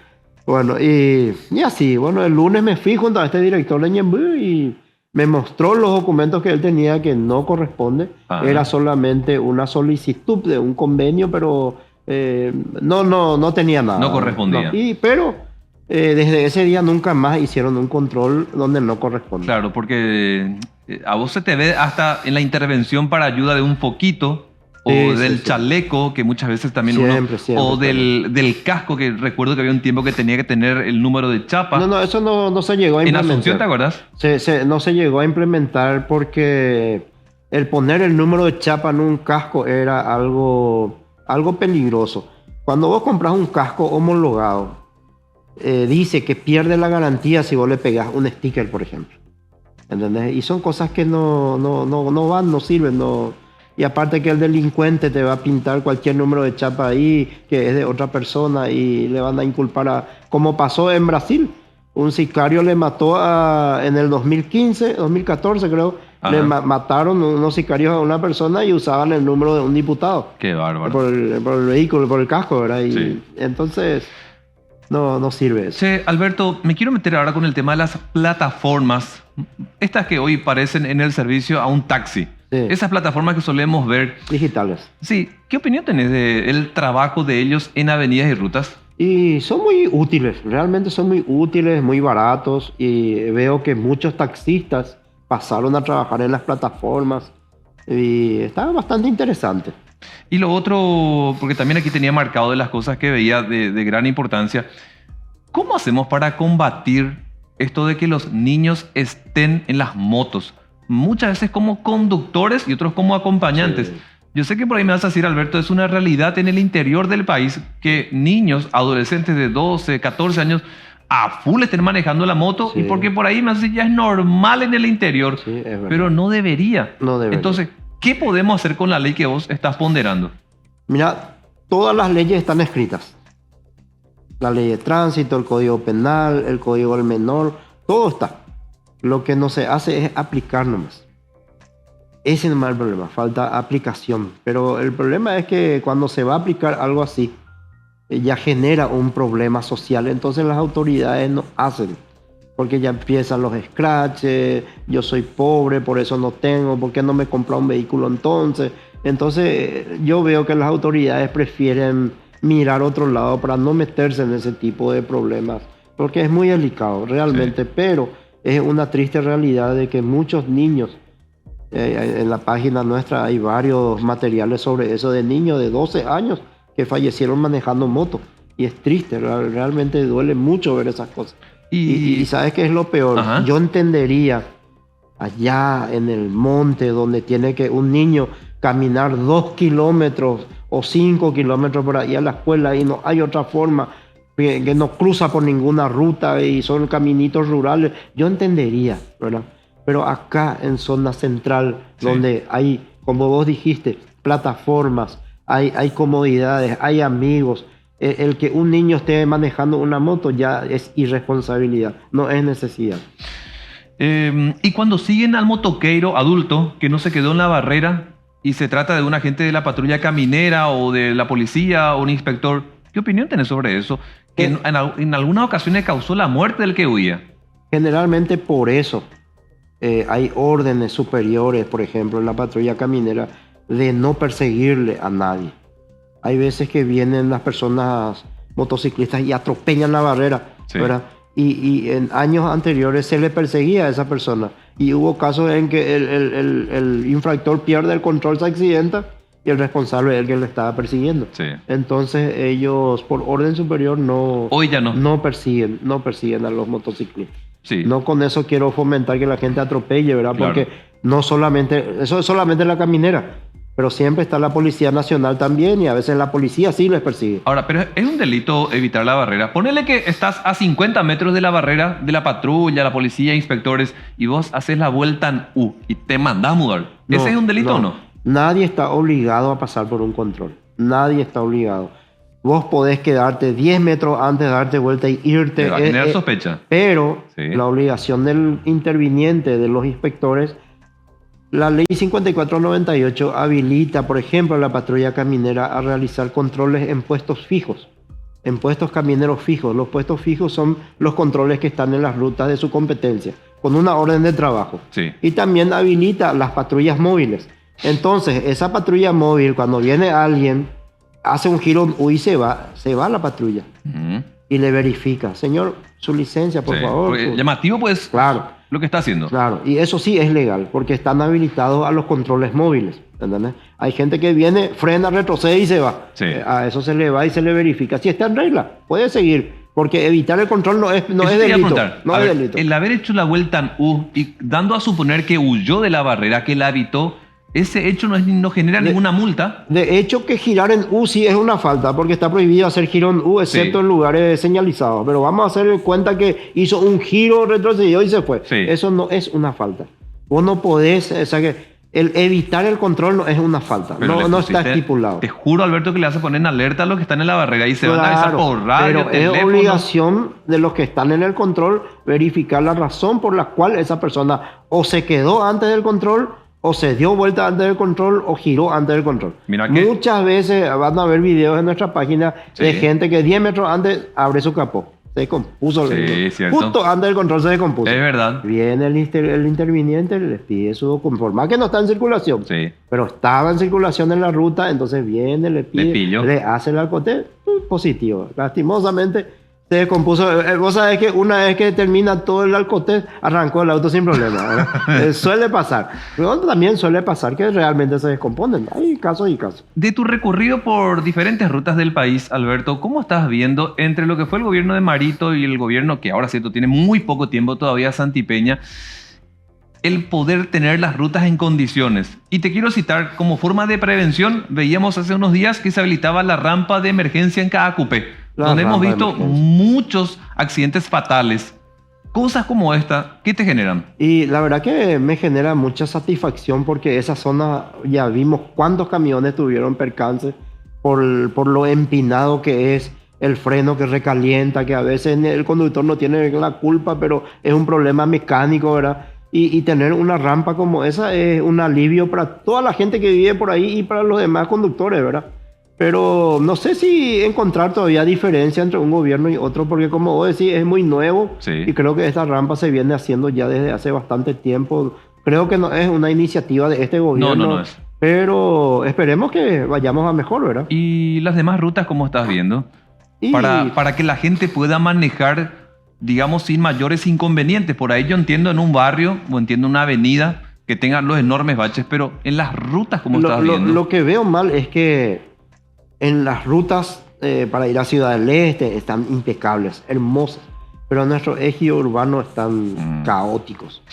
Bueno, y así. Bueno, el lunes me fui junto a este director de Ñemby y me mostró los documentos que él tenía que no corresponde. Ajá. Era solamente una solicitud de un convenio, pero no tenía nada. No correspondía. No. Pero desde ese día nunca más hicieron un control donde no corresponde. Claro, porque a vos se te ve hasta en la intervención para ayuda de un foquito, o Sí, del sí. chaleco, que muchas veces también Siempre, o siempre. del casco, que recuerdo que había un tiempo que tenía que tener el número de chapa. No, eso no se llegó a En implementar. Asunción, ¿te acuerdas? No se llegó a implementar porque el poner el número de chapa en un casco era algo peligroso. Cuando vos compras un casco homologado, dice que pierde la garantía si vos le pegás un sticker, por ejemplo. ¿Entendés? Y son cosas que no van, no sirven, no. Y aparte que el delincuente te va a pintar cualquier número de chapa ahí que es de otra persona y le van a inculpar como pasó en Brasil. Un sicario le mató en el 2015, 2014 creo, Ajá. le mataron unos sicarios a una persona y usaban el número de un diputado. Qué bárbaro. Por el vehículo, por el casco, ¿verdad? Y Sí. entonces no sirve eso. Che, Alberto, me quiero meter ahora con el tema de las plataformas. Estas que hoy parecen en el servicio a un taxi. Sí. Esas plataformas que solemos ver. Digitales. Sí, ¿qué opinión tenés del trabajo de ellos en avenidas y rutas? Y son muy útiles, realmente son muy útiles, muy baratos y veo que muchos taxistas pasaron a trabajar en las plataformas y está bastante interesante. Y lo otro, porque también aquí tenía marcado de las cosas que veía de gran importancia, ¿cómo hacemos para combatir esto de que los niños estén en las motos? Muchas veces como conductores y otros como acompañantes. Sí. Yo sé que por ahí me vas a decir, Alberto, es una realidad en el interior del país que niños, adolescentes de 12, 14 años, a full estén manejando la moto, Sí. y porque por ahí me hace ya es normal en el interior, Sí, es verdad. pero no debería. No debería. Entonces, ¿qué podemos hacer con la ley que vos estás ponderando? Mira, todas las leyes están escritas. La ley de tránsito, el código penal, el código del menor, todo está. Lo que no se hace es aplicar nomás. Ese no es el problema, falta aplicación. Pero el problema es que cuando se va a aplicar algo así, ya genera un problema social. Entonces las autoridades no hacen. Porque ya empiezan los scratches, yo soy pobre, por eso no tengo, ¿por qué no me compra un vehículo entonces? Entonces yo veo que las autoridades prefieren mirar otro lado para no meterse en ese tipo de problemas. Porque es muy delicado, realmente. Sí. Pero es una triste realidad de que muchos niños, en la página nuestra hay varios materiales sobre eso, de niños de 12 años que fallecieron manejando moto. Y es triste, realmente duele mucho ver esas cosas. Y ¿sabes qué es lo peor? Ajá. Yo entendería allá en el monte donde tiene que un niño caminar 2 kilómetros o 5 kilómetros por ahí a la escuela y no hay otra forma, que no cruza por ninguna ruta y son caminitos rurales, yo entendería, ¿verdad? Pero acá en zona central, Sí. donde hay, como vos dijiste, plataformas, hay comodidades, hay amigos, el que un niño esté manejando una moto ya es irresponsabilidad, no es necesidad. Y cuando siguen al motoqueiro adulto que no se quedó en la barrera y se trata de un agente de la patrulla caminera o de la policía o un inspector, ¿qué opinión tenés sobre eso? Que en algunas ocasiones causó la muerte del que huía. Generalmente por eso hay órdenes superiores, por ejemplo, en la patrulla caminera, de no perseguirle a nadie. Hay veces que vienen las personas motociclistas y atropellan la barrera, Sí. ¿verdad? Y en años anteriores se le perseguía a esa persona. Y hubo casos en que el infractor pierde el control, se accidenta y el responsable es el que le estaba persiguiendo. Sí. Entonces ellos, por orden superior, Hoy ya no. no persiguen a los motociclistas. Sí. No con eso quiero fomentar que la gente atropelle, ¿verdad? Claro. Porque no solamente, eso es solamente la caminera, pero siempre está la Policía Nacional también y a veces la policía sí les persigue. Ahora, pero es un delito evitar la barrera. Ponele que estás a 50 metros de la barrera, de la patrulla, la policía, inspectores, y vos haces la vuelta en U y te mandás a mudar. ¿Ese es un delito o no? Nadie está obligado a pasar por un control. Nadie está obligado. Vos podés quedarte 10 metros antes de darte vuelta y irte. Te va a generar sospecha. Pero Sí. la obligación del interviniente, de los inspectores, la ley 5498 habilita, por ejemplo, a la patrulla caminera a realizar controles en puestos fijos, en puestos camineros fijos. Los puestos fijos son los controles que están en las rutas de su competencia, con una orden de trabajo. Sí. Y también habilita las patrullas móviles. Entonces, esa patrulla móvil, cuando viene alguien, hace un giro en U y se va a la patrulla Ujú. y le verifica, señor, su licencia, por Sí. favor. Porque llamativo, pues, Claro. lo que está haciendo. Claro, y eso sí es legal, porque están habilitados a los controles móviles, ¿entendés? Hay gente que viene, frena, retrocede y se va. Sí. A eso se le va y se le verifica. Si está en regla, puede seguir, porque evitar el control no es Eso te iba a delito. preguntar. No A es ver, delito. el haber hecho la vuelta en U y dando a suponer que huyó de la barrera, que la evitó, ese hecho no genera ninguna multa. De hecho, que girar en U sí es una falta, porque está prohibido hacer giro en U, excepto Sí. en lugares señalizados. Pero vamos a hacer en cuenta que hizo un giro, retrocedió y se fue. Sí. Eso no es una falta. Vos no podés, o sea que el evitar el control no es una falta. Pero le No está pusiste- estipulado. Te juro, Alberto, que le vas a poner en alerta a los que están en la barrera y se van a avisar Claro, por radio, pero es teléfono. obligación de los que están en el control verificar la razón por la cual esa persona o se quedó antes del control, o se dio vuelta antes del control, o giró antes del control. Mira que- Muchas veces van a ver videos en nuestra página de Sí. gente que 10 metros antes abre su capó. Se descompuso. Sí, el vehículo. cierto. Justo antes del control se descompuso. Es verdad. Viene el interviniente, les pide su documento. Más que no está en circulación. Sí. Pero estaba en circulación en la ruta, entonces viene, le pide, pillo. le hace el alcoté, positivo. Lastimosamente se descompuso. Vos sabés que una vez que termina todo el alcoté, arrancó el auto sin problema, ¿verdad? Suele pasar. Pero también suele pasar que realmente se descomponen. Hay casos y casos. De tu recorrido por diferentes rutas del país, Alberto, ¿cómo estás viendo entre lo que fue el gobierno de Marito y el gobierno que ahora cierto tiene muy poco tiempo todavía, Santipeña, el poder tener las rutas en condiciones? Y te quiero citar, como forma de prevención, veíamos hace unos días que se habilitaba la rampa de emergencia en cada cupé, La donde hemos rampa de visto emergencia. muchos accidentes fatales. Cosas como esta, ¿qué te generan? Y la verdad que me genera mucha satisfacción porque esa zona ya vimos cuántos camiones tuvieron percances por lo empinado que es, el freno que recalienta, que a veces el conductor no tiene la culpa, pero es un problema mecánico, ¿verdad? Y tener una rampa como esa es un alivio para toda la gente que vive por ahí y para los demás conductores, ¿verdad? Pero no sé si encontrar todavía diferencia entre un gobierno y otro, porque como vos decís, es muy nuevo. Sí. Y creo que esta rampa se viene haciendo ya desde hace bastante tiempo. Creo que no es una iniciativa de este gobierno. no es. Pero esperemos que vayamos a mejor, ¿verdad? ¿Y las demás rutas cómo estás viendo? Y Para que la gente pueda manejar, digamos, sin mayores inconvenientes. Por ahí yo entiendo en un barrio o entiendo una avenida que tenga los enormes baches, pero en las rutas, ¿cómo estás viendo? lo que veo mal es que en las rutas para ir a Ciudad del Este están impecables, hermosas, pero nuestros ejes urbanos están caóticos.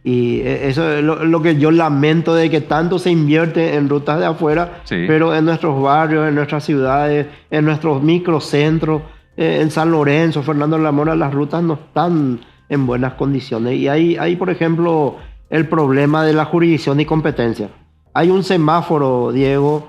Y eso es lo que yo lamento, de que tanto se invierte en rutas de afuera, Sí. pero en nuestros barrios, en nuestras ciudades, en nuestros microcentros, en San Lorenzo, Fernando de la Mora, las rutas no están en buenas condiciones. Y hay, por ejemplo, el problema de la jurisdicción y competencia. Hay un semáforo, Diego,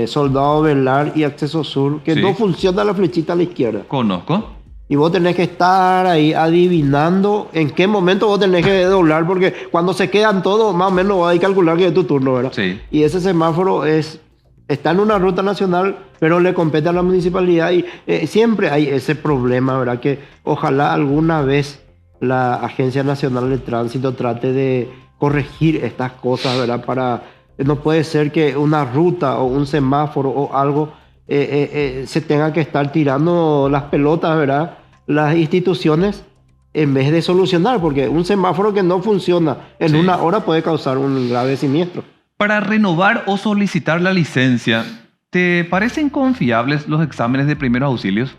Soldado Velar y Acceso Sur, que Sí. no funciona la flechita a la izquierda. Conozco. Y vos tenés que estar ahí adivinando en qué momento vos tenés que doblar, porque cuando se quedan todos, más o menos hay que calcular que es tu turno, ¿verdad? Sí. Y ese semáforo está en una ruta nacional, pero le compete a la municipalidad y siempre hay ese problema, ¿verdad? Que ojalá alguna vez la Agencia Nacional de Tránsito trate de corregir estas cosas, ¿verdad? Para No puede ser que una ruta o un semáforo o algo se tenga que estar tirando las pelotas, ¿verdad? Las instituciones en vez de solucionar, porque un semáforo que no funciona en Sí. una hora puede causar un grave siniestro. Para renovar o solicitar la licencia, ¿te parecen confiables los exámenes de primeros auxilios?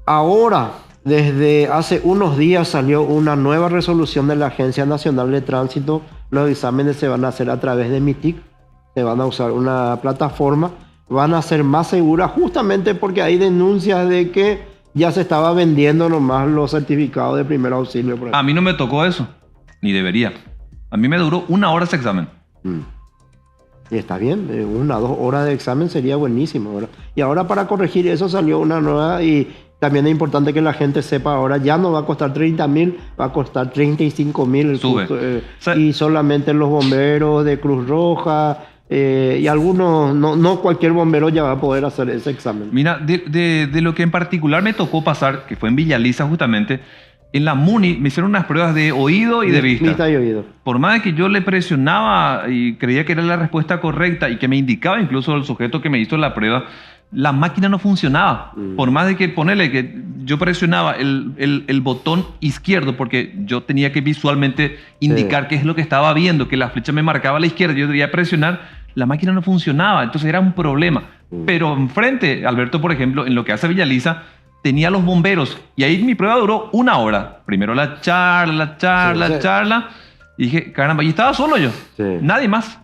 Ahora, desde hace unos días salió una nueva resolución de la Agencia Nacional de Tránsito. Los exámenes se van a hacer a través de MITIC, se van a usar una plataforma, van a ser más seguras justamente porque hay denuncias de que ya se estaba vendiendo nomás los certificados de primer auxilio. Por A mí no me tocó eso, ni debería. A mí me duró 1 hora ese examen. Y está bien, 1 o 2 horas de examen sería buenísimo, ¿verdad? Y ahora para corregir eso salió una nueva y también es importante que la gente sepa ahora, ya no va a costar 30.000, va a costar 35.000 el Sube. curso, y solamente los bomberos de Cruz Roja y algunos, no cualquier bombero ya va a poder hacer ese examen. Mira, de lo que en particular me tocó pasar, que fue en Villaliza justamente, en la MUNI me hicieron unas pruebas de oído y de vista. Vista y oído. Por más de que yo le presionaba y creía que era la respuesta correcta y que me indicaba incluso el sujeto que me hizo la prueba, la máquina no funcionaba. Por más de que ponerle que yo presionaba el botón izquierdo, porque yo tenía que visualmente indicar qué es lo que estaba viendo, que la flecha me marcaba a la izquierda, yo debía presionar, la máquina no funcionaba, entonces era un problema. Pero enfrente, Alberto, por ejemplo, en lo que hace Villaliza, tenía los bomberos y ahí mi prueba duró 1 hora. Primero la charla, y dije, caramba, y estaba solo yo, nadie más.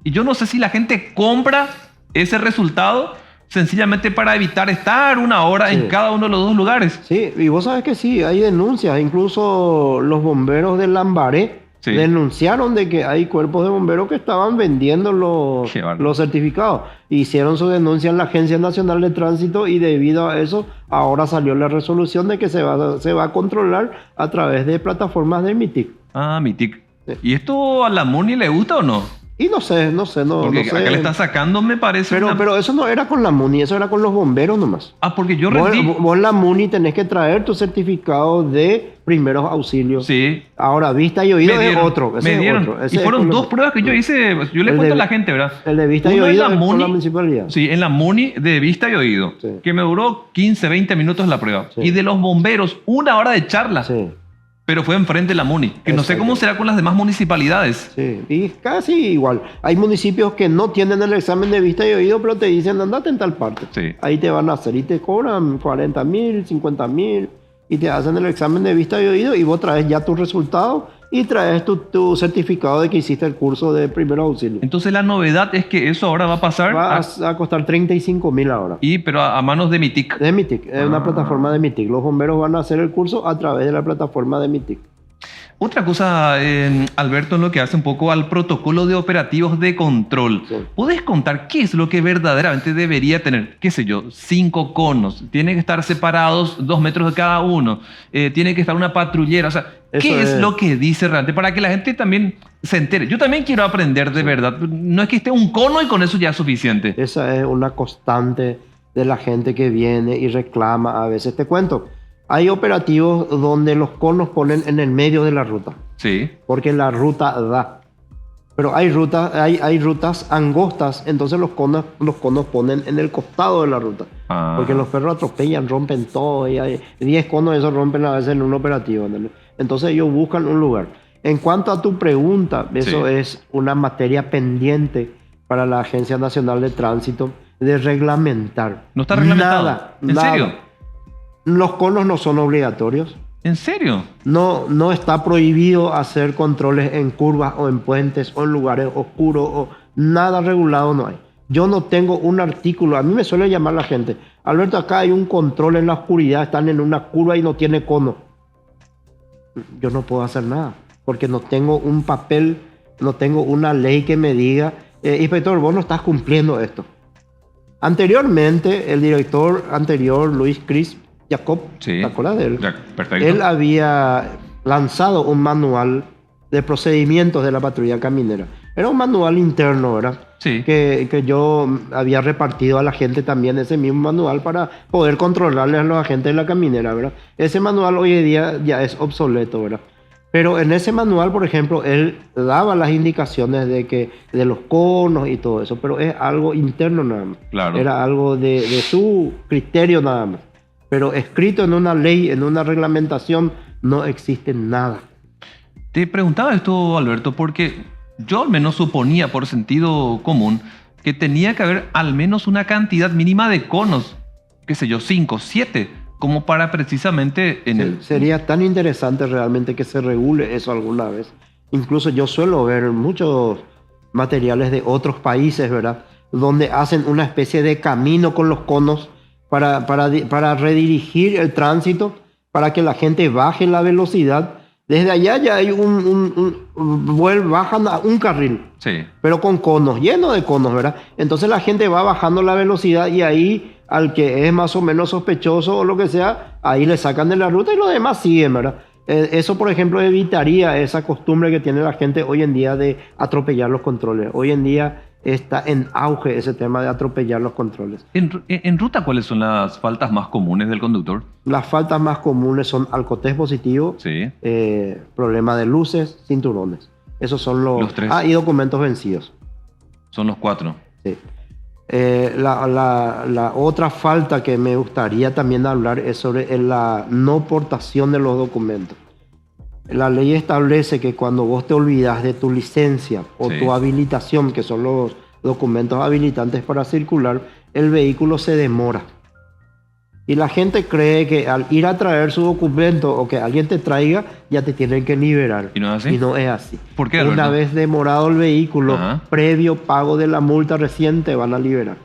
Y yo no sé si la gente compra ese resultado sencillamente para evitar estar 1 hora en cada uno de los 2 lugares. Sí, y vos sabes que sí, hay denuncias, incluso los bomberos de Lambaré denunciaron de que hay cuerpos de bomberos que estaban vendiendo los certificados. Hicieron su denuncia en la Agencia Nacional de Tránsito y debido a eso ahora salió la resolución de que se va a controlar a través de plataformas de MITIC. Ah, MITIC. ¿Y esto a la MUNI le gusta o no? Y no sé. Porque no sé. acá le está sacando, me parece. Pero eso no era con la MUNI, eso era con los bomberos nomás. Ah, porque yo rendí. Vos la MUNI tenés que traer tu certificado de primeros auxilios. Sí. Ahora, vista y oído es otro. Me dieron. Y fueron 2 pruebas que yo hice. Yo le cuento a la gente, ¿verdad? El de vista y oído es con la municipalidad. Sí, en la MUNI de vista y oído. Sí. Que me duró 15, 20 minutos la prueba. Sí. Y de los bomberos, 1 hora de charla. Sí. Pero fue enfrente de la MUNI. Que no sé cómo será con las demás municipalidades. Sí, y casi igual. Hay municipios que no tienen el examen de vista y oído, pero te dicen, andate en tal parte. Sí. Ahí te van a hacer y te cobran 40.000, 50.000 y te hacen el examen de vista y oído y vos traes ya tu resultado y traes tu certificado de que hiciste el curso de primer auxilio. Entonces la novedad es que eso ahora va a pasar. Va a costar 35.000 ahora. Pero a manos de MITIC. De MITIC, es una plataforma de MITIC. Los bomberos van a hacer el curso a través de la plataforma de MITIC. Otra cosa, Alberto, en lo que hace un poco al protocolo de operativos de control. Sí. ¿Puedes contar qué es lo que verdaderamente debería tener? ¿Qué sé yo? 5 conos. Tienen que estar separados 2 metros de cada uno. Tiene que estar una patrullera. O sea, ¿qué es lo que dice realmente? Para que la gente también se entere. Yo también quiero aprender de verdad. No es que esté un cono y con eso ya es suficiente. Esa es una constante de la gente que viene y reclama. A veces te cuento. Hay operativos donde los conos ponen en el medio de la ruta. Sí. Porque la ruta da. Pero hay rutas angostas, entonces los conos ponen en el costado de la ruta. Porque los perros atropellan, rompen todo. Y hay 10 conos, esos rompen a veces en un operativo. ¿Entendés? Entonces ellos buscan un lugar. En cuanto a tu pregunta, eso es una materia pendiente para la Agencia Nacional de Tránsito de reglamentar. ¿No está reglamentado? Nada. ¿En serio? Los conos no son obligatorios. ¿En serio? No está prohibido hacer controles en curvas o en puentes o en lugares oscuros o nada regulado no hay. Yo no tengo un artículo, a mí me suele llamar la gente, Alberto, acá hay un control en la oscuridad, están en una curva y no tiene cono. Yo no puedo hacer nada, porque no tengo un papel, no tengo una ley que me diga, inspector, vos no estás cumpliendo esto. Anteriormente, el director anterior, Luis Cris Jacob, ¿te acuerdas de él? Perfecto. Él había lanzado un manual de procedimientos de la patrulla caminera. Era un manual interno, ¿verdad? Sí. Que yo había repartido a la gente también ese mismo manual para poder controlarle a los agentes de la caminera, ¿verdad? Ese manual hoy en día ya es obsoleto, ¿verdad? Pero en ese manual, por ejemplo, él daba las indicaciones de los conos y todo eso, pero es algo interno nada más. Claro. Era algo de su criterio nada más. Pero escrito en una ley, en una reglamentación, no existe nada. Te preguntaba esto, Alberto, porque yo al menos suponía por sentido común que tenía que haber al menos una cantidad mínima de conos, qué sé yo, 5, 7, como para precisamente en el... Sería tan interesante realmente que se regule eso alguna vez. Incluso yo suelo ver muchos materiales de otros países, ¿verdad? Donde hacen una especie de camino con los conos para redirigir el tránsito, para que la gente baje la velocidad. Desde allá ya hay bajan a un carril, Sí. pero con conos, lleno de conos, ¿verdad? Entonces la gente va bajando la velocidad y ahí al que es más o menos sospechoso o lo que sea, ahí le sacan de la ruta y los demás siguen, ¿verdad? Eso, por ejemplo, evitaría esa costumbre que tiene la gente hoy en día de atropellar los controles. Hoy en día está en auge ese tema de atropellar los controles. En ruta, ¿cuáles son las faltas más comunes del conductor? Las faltas más comunes son alcotés positivo, Sí. problema de luces, cinturones. Esos son Los tres. Ah, y documentos vencidos. Son los 4. Sí. La otra falta que me gustaría también hablar es sobre la no portación de los documentos. La ley establece que cuando vos te olvidas de tu licencia o Sí. tu habilitación, que son los documentos habilitantes para circular, el vehículo se demora. Y la gente cree que al ir a traer su documento o que alguien te traiga, ya te tienen que liberar. ¿Y no es así? Y no es así. ¿Por qué, Una Alberto? vez demorado el vehículo, Ajá. previo pago de la multa recién te van a liberar.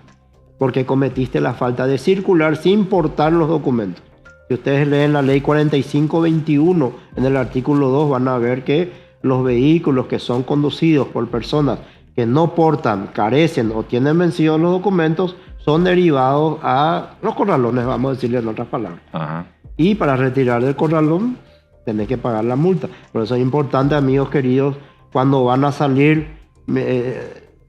Porque cometiste la falta de circular sin portar los documentos. Si ustedes leen la ley 4521, en el artículo 2 van a ver que los vehículos que son conducidos por personas que no portan, carecen o tienen vencidos los documentos son derivados a los corralones, vamos a decirle en otras palabras. Ajá. Y para retirar del corralón, tenés que pagar la multa. Por eso es importante, amigos queridos, cuando van a salir,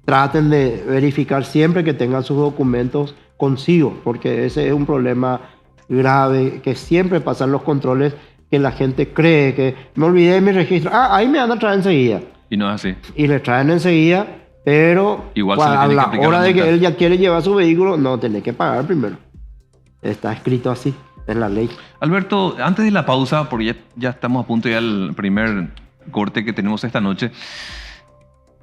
traten de verificar siempre que tengan sus documentos consigo, porque ese es un problema grave que siempre pasa en los controles, que la gente cree que me olvidé de mi registro. Ah, ahí me van a traer enseguida. Y no es así. Y le traen enseguida, pero Igual se le a tiene que la aplicar hora la de que multa. él ya quiere llevar su vehículo, no, tenés que pagar primero. Está escrito así en la ley. Alberto, antes de la pausa, porque ya estamos a punto ya del primer corte que tenemos esta noche,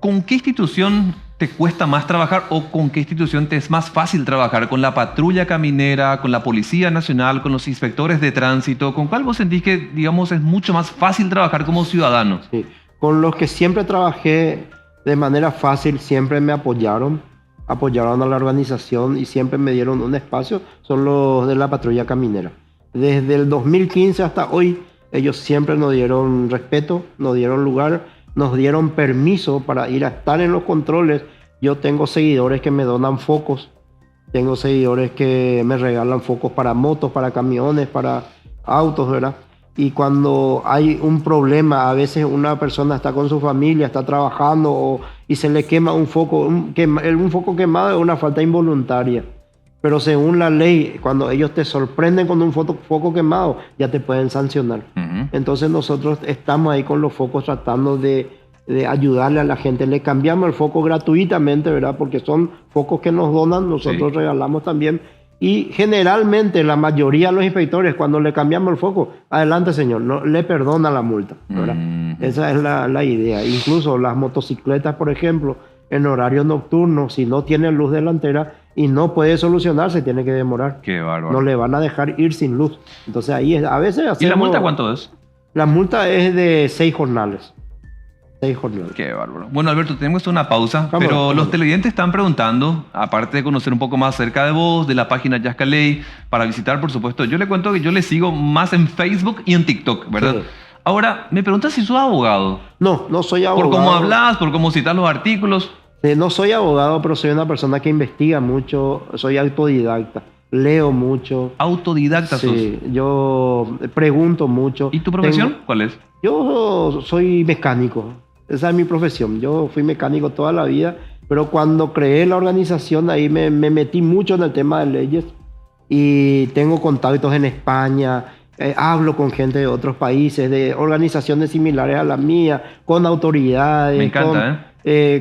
¿con qué institución te cuesta más trabajar o con qué institución te es más fácil trabajar? ¿Con la patrulla caminera, con la Policía Nacional, con los inspectores de tránsito? ¿Con cuál vos sentís que, digamos, es mucho más fácil trabajar como ciudadano? Sí. Con los que siempre trabajé de manera fácil, siempre me apoyaron a la organización y siempre me dieron un espacio, son los de la patrulla caminera. Desde el 2015 hasta hoy, ellos siempre nos dieron respeto, nos dieron lugar, nos dieron permiso para ir a estar en los controles. Yo tengo seguidores que me donan focos, tengo seguidores que me regalan focos para motos, para camiones, para autos, ¿verdad? Y cuando hay un problema, a veces una persona está con su familia, está trabajando y se le quema un foco, un foco quemado es una falta involuntaria. Pero según la ley, cuando ellos te sorprenden con un foco quemado, ya te pueden sancionar. Ujú. Entonces nosotros estamos ahí con los focos tratando de ayudarle a la gente. Le cambiamos el foco gratuitamente, ¿verdad? Porque son focos que nos donan, nosotros Sí. regalamos también. Y generalmente la mayoría de los inspectores, cuando le cambiamos el foco, adelante señor, no, le perdona la multa, ¿verdad? Mm. Esa es la idea. Incluso las motocicletas, por ejemplo, en horario nocturno, si no tiene luz delantera y no puede solucionarse, tiene que demorar. Qué bárbaro. No le van a dejar ir sin luz. Entonces ahí a veces ¿Y la hacemos... multa cuánto es? La multa es de 6 jornales. 6 jornales. Qué bárbaro. Bueno, Alberto, tenemos una pausa, Vámonos, pero vámonos. los televidentes están preguntando, aparte de conocer un poco más acerca de vos, de la página Yascaley, para visitar, por supuesto. Yo le cuento que yo le sigo más en Facebook y en TikTok, ¿verdad? Sí. Ahora, me preguntas si sos abogado. No soy abogado. Por cómo hablas, por cómo citas los artículos. No soy abogado, pero soy una persona que investiga mucho, soy autodidacta, leo mucho. Autodidacta Sí, yo pregunto mucho. sos. ¿Y tu profesión? ¿Cuál es? Yo soy mecánico, esa es mi profesión. Yo fui mecánico toda la vida, pero cuando creé la organización ahí me metí mucho en el tema de leyes y tengo contactos en España hablo con gente de otros países, de organizaciones similares a la mía, con autoridades, Me encanta,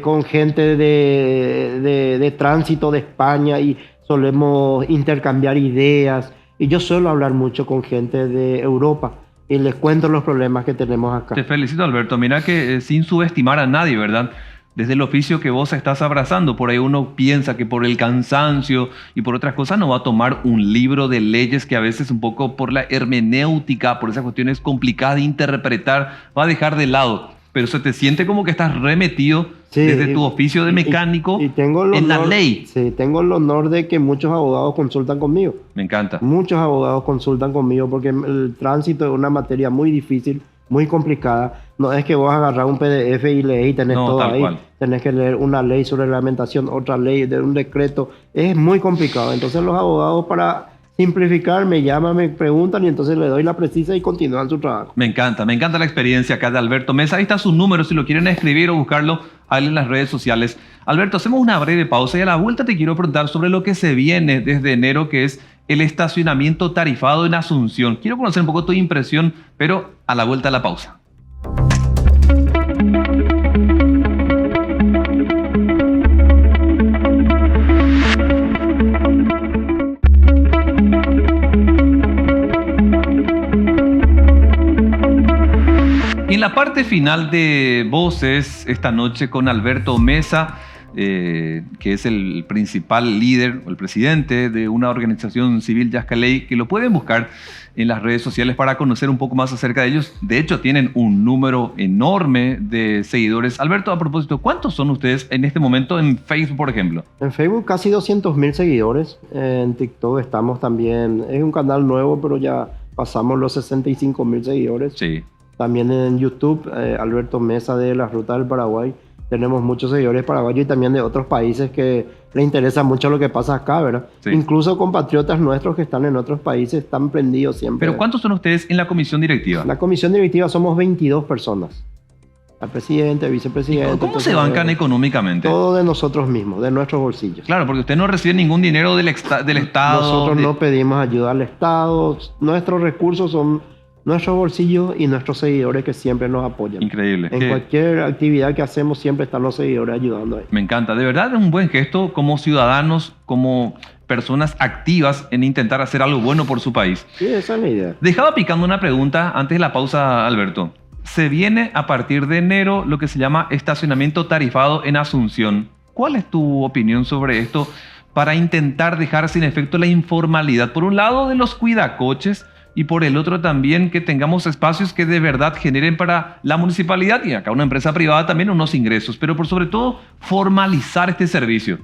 con gente de tránsito de España y solemos intercambiar ideas. Y yo suelo hablar mucho con gente de Europa y les cuento los problemas que tenemos acá. Te felicito, Alberto. Mira que sin subestimar a nadie, ¿verdad? Desde el oficio que vos estás abrazando, por ahí uno piensa que por el cansancio y por otras cosas no va a tomar un libro de leyes que a veces un poco por la hermenéutica, por esas cuestiones complicadas de interpretar, va a dejar de lado. Pero se te siente como que estás remetido Sí, desde tu oficio de mecánico y tengo el en la honor, ley. sí, tengo el honor de que muchos abogados consultan conmigo. Me encanta. Muchos abogados consultan conmigo porque el tránsito es una materia muy difícil, muy complicada. No es que vos agarrás un PDF y lees y tenés No, todo tal ahí. cual. Tenés que leer una ley sobre reglamentación, otra ley de un decreto. Es muy complicado. Entonces los abogados, para simplificar, me llaman, me preguntan y entonces le doy la precisa y continúan su trabajo. Me encanta la experiencia acá de Alberto Mesa. Ahí está su número si lo quieren escribir o buscarlo ahí en las redes sociales. Alberto, hacemos una breve pausa y a la vuelta te quiero preguntar sobre lo que se viene desde enero, que es el estacionamiento tarifado en Asunción. Quiero conocer un poco tu impresión, pero a la vuelta de la pausa. Y en la parte final de Voces, esta noche con Alberto Mesa, que es el principal líder o el presidente de una organización civil Yascaley, que lo pueden buscar en las redes sociales para conocer un poco más acerca de ellos. De hecho, tienen un número enorme de seguidores. Alberto, a propósito, ¿cuántos son ustedes en este momento en Facebook, por ejemplo? En Facebook casi 200.000 seguidores. En TikTok estamos también. Es un canal nuevo, pero ya pasamos los 65.000 seguidores. Sí. También en YouTube, Alberto Mesa de la Ruta del Paraguay. Tenemos muchos seguidores paraguayos y también de otros países que les interesa mucho lo que pasa acá, ¿verdad? Sí. Incluso compatriotas nuestros que están en otros países están prendidos siempre. ¿Pero cuántos son ustedes en la comisión directiva? La comisión directiva somos 22 personas. El presidente, vicepresidente. ¿Cómo se bancan económicamente? Todo de nosotros mismos, de nuestros bolsillos. Claro, porque usted no recibe ningún dinero del Estado. Nosotros no pedimos ayuda al Estado. Nuestros recursos son nuestros bolsillos y nuestros seguidores que siempre nos apoyan. Increíble. En cualquier actividad que hacemos siempre están los seguidores ayudando ahí. Me encanta. De verdad es un buen gesto como ciudadanos, como personas activas en intentar hacer algo bueno por su país. Sí, esa es la idea. Dejaba picando una pregunta antes de la pausa, Alberto. Se viene a partir de enero lo que se llama estacionamiento tarifado en Asunción. ¿Cuál es tu opinión sobre esto para intentar dejar sin efecto la informalidad? Por un lado, de los cuidacoches, y por el otro también que tengamos espacios que de verdad generen para la municipalidad y acá una empresa privada también unos ingresos, pero por sobre todo formalizar este servicio.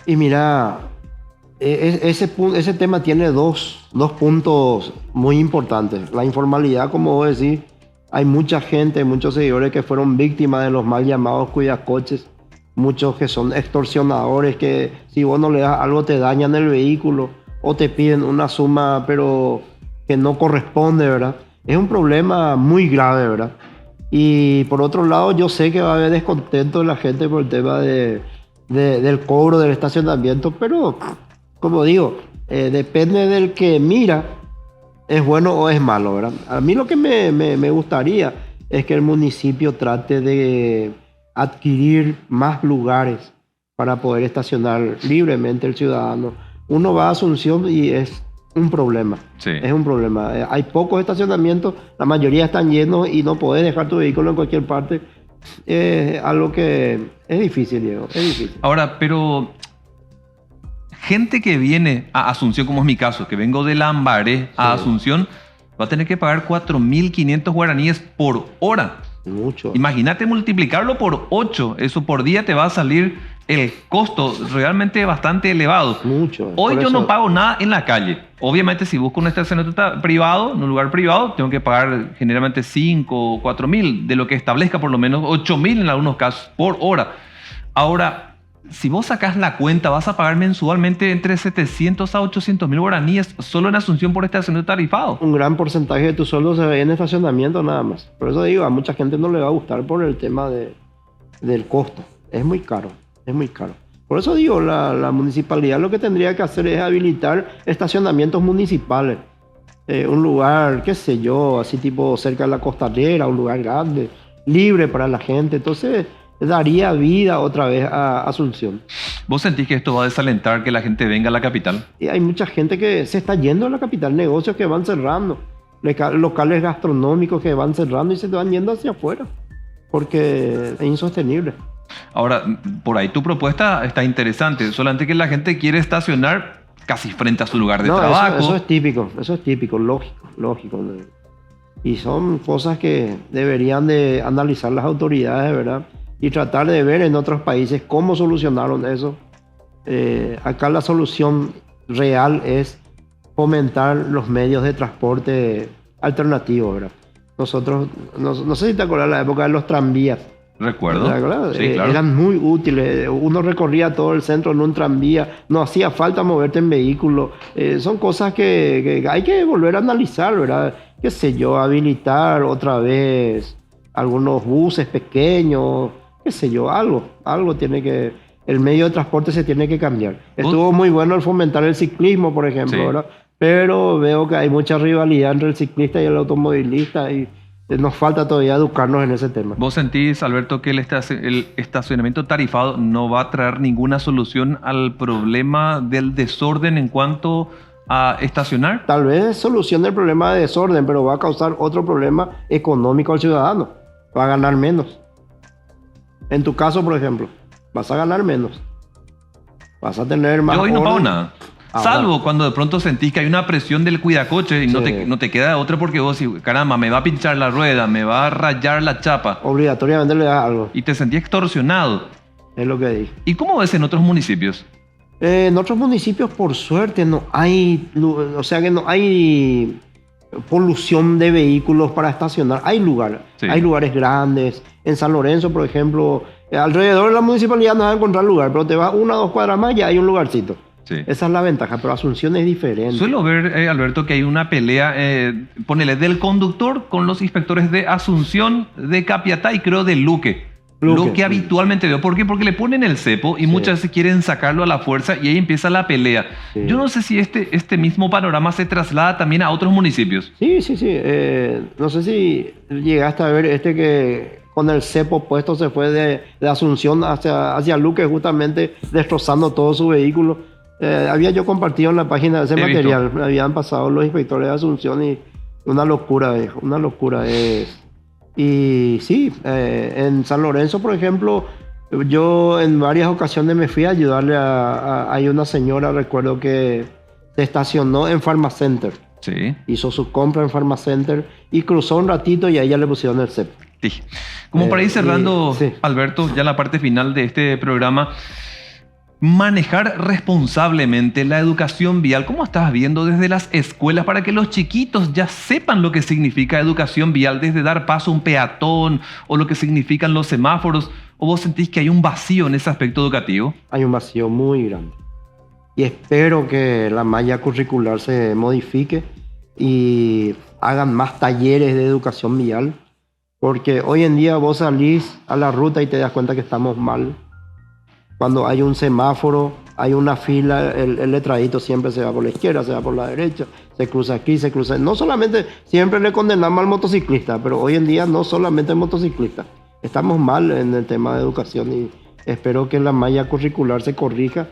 Y mira, ese tema tiene dos puntos muy importantes. La informalidad, como vos decís, hay mucha gente, muchos seguidores que fueron víctimas de los mal llamados cuidacoches, muchos que son extorsionadores, que si vos no le das algo te dañan el vehículo o te piden una suma pero que no corresponde, ¿verdad? Es un problema muy grave, ¿verdad? Y por otro lado, yo sé que va a haber descontento de la gente por el tema del cobro del estacionamiento, pero como digo, depende del que mira, es bueno o es malo, ¿verdad? A mí lo que me gustaría es que el municipio trate de adquirir más lugares para poder estacionar libremente el ciudadano. Uno va a Asunción y es un problema. Sí. Es un problema. Hay pocos estacionamientos, la mayoría están llenos y no podés dejar tu vehículo en cualquier parte. Es algo que es difícil, Diego, es difícil. Ahora, pero gente que viene a Asunción, como es mi caso, que vengo de Lambaré a Asunción, va a tener que pagar 4.500 guaraníes por hora. Mucho. Imagínate multiplicarlo por 8, eso por día te va a salir el costo realmente bastante elevado. Mucho. Hoy Por yo eso, no pago nada en la calle. Obviamente si busco un estacionamiento privado, en un lugar privado, tengo que pagar generalmente 5 o 4.000, de lo que establezca por lo menos 8.000 en algunos casos por hora. Ahora, si vos sacás la cuenta, vas a pagar mensualmente entre 700 a 800.000 guaraníes solo en Asunción por estacionamiento tarifado. un gran porcentaje de tu sueldo se ve en estacionamiento nada más. Por eso digo, a mucha gente no le va a gustar por el tema del costo. Es muy caro, es muy caro. Por eso digo, la municipalidad lo que tendría que hacer es habilitar estacionamientos municipales. un lugar, qué sé yo, así tipo cerca de la costanera, un lugar grande, libre para la gente. Entonces daría vida otra vez a Asunción. ¿Vos sentís que esto va a desalentar que la gente venga a la capital? Y hay mucha gente que se está yendo a la capital, negocios que van cerrando, locales gastronómicos que van cerrando y se van yendo hacia afuera, porque es insostenible. Ahora, por ahí tu propuesta está interesante, solamente que la gente quiere estacionar casi frente a su lugar de No, trabajo. eso es típico, lógico. ¿No? Y son cosas que deberían de analizar las autoridades, ¿verdad? Y tratar de ver en otros países cómo solucionaron eso. Acá la solución real es fomentar los medios de transporte alternativos, ¿verdad? Nosotros, no sé si te acuerdas de la época de los tranvías. Recuerdo. ¿Te acuerdas? Sí, claro. Eran muy útiles. Uno recorría todo el centro en un tranvía. No hacía falta moverte en vehículo. Son cosas que hay que volver a analizar, ¿verdad? Qué sé yo, habilitar otra vez algunos buses pequeños, qué sé yo, algo tiene que... El medio de transporte se tiene que cambiar. Estuvo muy bueno el fomentar el ciclismo, por ejemplo, Sí. ¿verdad? Pero veo que hay mucha rivalidad entre el ciclista y el automovilista y nos falta todavía educarnos en ese tema. ¿Vos sentís, Alberto, que el estacionamiento tarifado no va a traer ninguna solución al problema del desorden en cuanto a estacionar? Tal vez solucione el problema de desorden, pero va a causar otro problema económico al ciudadano. Va a ganar menos. En tu caso, por ejemplo, vas a ganar menos. Vas a tener más... Yo hoy no pago orden. nada. Ahora. Salvo cuando de pronto sentís que hay una presión del cuidacoche y Sí. no te queda otra porque vos decís, caramba, me va a pinchar la rueda, me va a rayar la chapa Obligatoriamente le das algo. y te sentís extorsionado. Es lo que dije. ¿Y cómo ves en otros municipios? En otros municipios, por suerte, no hay... O sea que no hay polución de vehículos para estacionar. Hay lugares. Sí. Hay lugares grandes. En San Lorenzo, por ejemplo, alrededor de la municipalidad no vas a encontrar lugar, pero te vas 1 o 2 cuadras más y ya hay un lugarcito. Sí. Esa es la ventaja, pero Asunción es diferente. Suelo ver, Alberto, que hay una pelea, ponele, del conductor con los inspectores de Asunción, de Capiatá y creo de Luque. Lo que Sí. habitualmente veo. ¿Por qué? Porque le ponen el cepo y Sí. muchas veces quieren sacarlo a la fuerza y ahí empieza la pelea. Sí. Yo no sé si este mismo panorama se traslada también a otros municipios. Sí. No sé si llegaste a ver que con el cepo puesto se fue de Asunción hacia Luque, justamente destrozando todo su vehículo. Había yo compartido en la página ese He material. Me habían pasado los inspectores de Asunción y una locura, viejo, una locura es. Y sí, en San Lorenzo, por ejemplo, yo en varias ocasiones me fui a ayudarle hay una señora, recuerdo que se estacionó en Pharmacenter. Sí. Hizo su compra en Pharmacenter y cruzó un ratito y a ella le pusieron el cepo. Sí. Como para ir cerrando, sí. Alberto, ya la parte final de este programa, manejar responsablemente la educación vial. ¿Cómo estás viendo desde las escuelas para que los chiquitos ya sepan lo que significa educación vial, desde dar paso a un peatón o lo que significan los semáforos? ¿O vos sentís que hay un vacío en ese aspecto educativo? Hay un vacío muy grande. Y espero que la malla curricular se modifique y hagan más talleres de educación vial. Porque hoy en día vos salís a la ruta y te das cuenta que estamos mal. Cuando hay un semáforo, hay una fila, el letradito siempre se va por la izquierda, se va por la derecha, se cruza aquí, se cruza... No solamente siempre le condenamos al motociclista, pero hoy en día no solamente el motociclista. Estamos mal en el tema de educación y espero que la malla curricular se corrija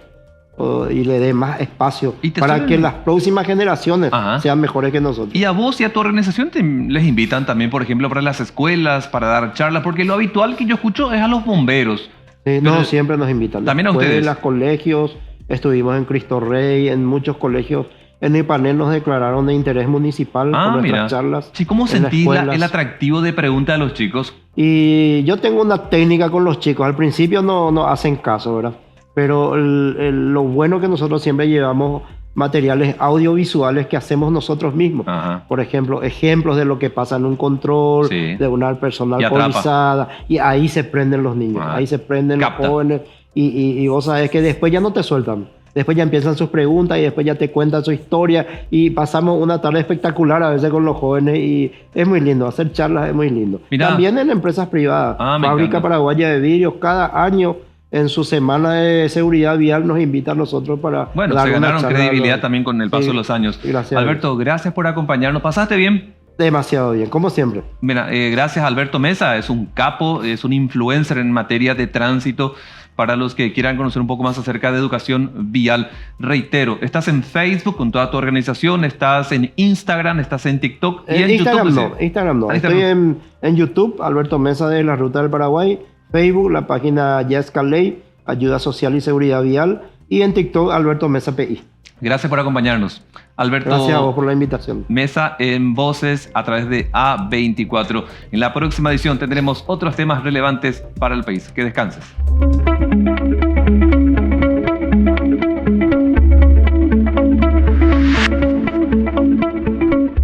y le dé más espacio para que las próximas generaciones sean mejores que nosotros. Y a vos y a tu organización les invitan también, por ejemplo, para las escuelas, para dar charlas, porque lo habitual que yo escucho es a los bomberos. Sí, no, siempre nos invitan. También a ustedes. En los colegios, estuvimos en Cristo Rey, en muchos colegios. En el panel nos declararon de interés municipal por nuestras charlas. Sí, ¿cómo sentís el atractivo de pregunta de los chicos? Y yo tengo una técnica con los chicos. Al principio no hacen caso, ¿verdad? Pero lo bueno que nosotros siempre llevamos materiales audiovisuales que hacemos nosotros mismos. Ajá. Por ejemplo, ejemplos de lo que pasa en un control, sí, de una persona alcoholizada. Y ahí se prenden los niños, ahí se prenden los jóvenes. Y vos sabés que después ya no te sueltan. Después ya empiezan sus preguntas y después ya te cuentan su historia. Y pasamos una tarde espectacular a veces con los jóvenes. Y es muy lindo, hacer charlas es muy lindo. Mirá. También en empresas privadas. Fábrica Paraguaya de Vidrios, cada año en su semana de seguridad vial nos invita a nosotros para Bueno, dar se una ganaron charla credibilidad también con el paso Sí, de los años. gracias. Alberto, gracias por acompañarnos. ¿Pasaste bien? Demasiado bien, como siempre. Mira, gracias Alberto Mesa, es un capo, es un influencer en materia de tránsito para los que quieran conocer un poco más acerca de educación vial. Reitero, estás en Facebook con toda tu organización, estás en Instagram, estás en TikTok y en Instagram YouTube. no, Instagram no. Ah, Estoy Instagram. en YouTube, Alberto Mesa de la Ruta del Paraguay, Facebook, la página Yesca Ley, Ayuda Social y Seguridad Vial, y en TikTok, Alberto Mesa PI. Gracias por acompañarnos. Alberto Gracias a vos por la invitación. Mesa en Voces a través de A24. En la próxima edición tendremos otros temas relevantes para el país. Que descanses.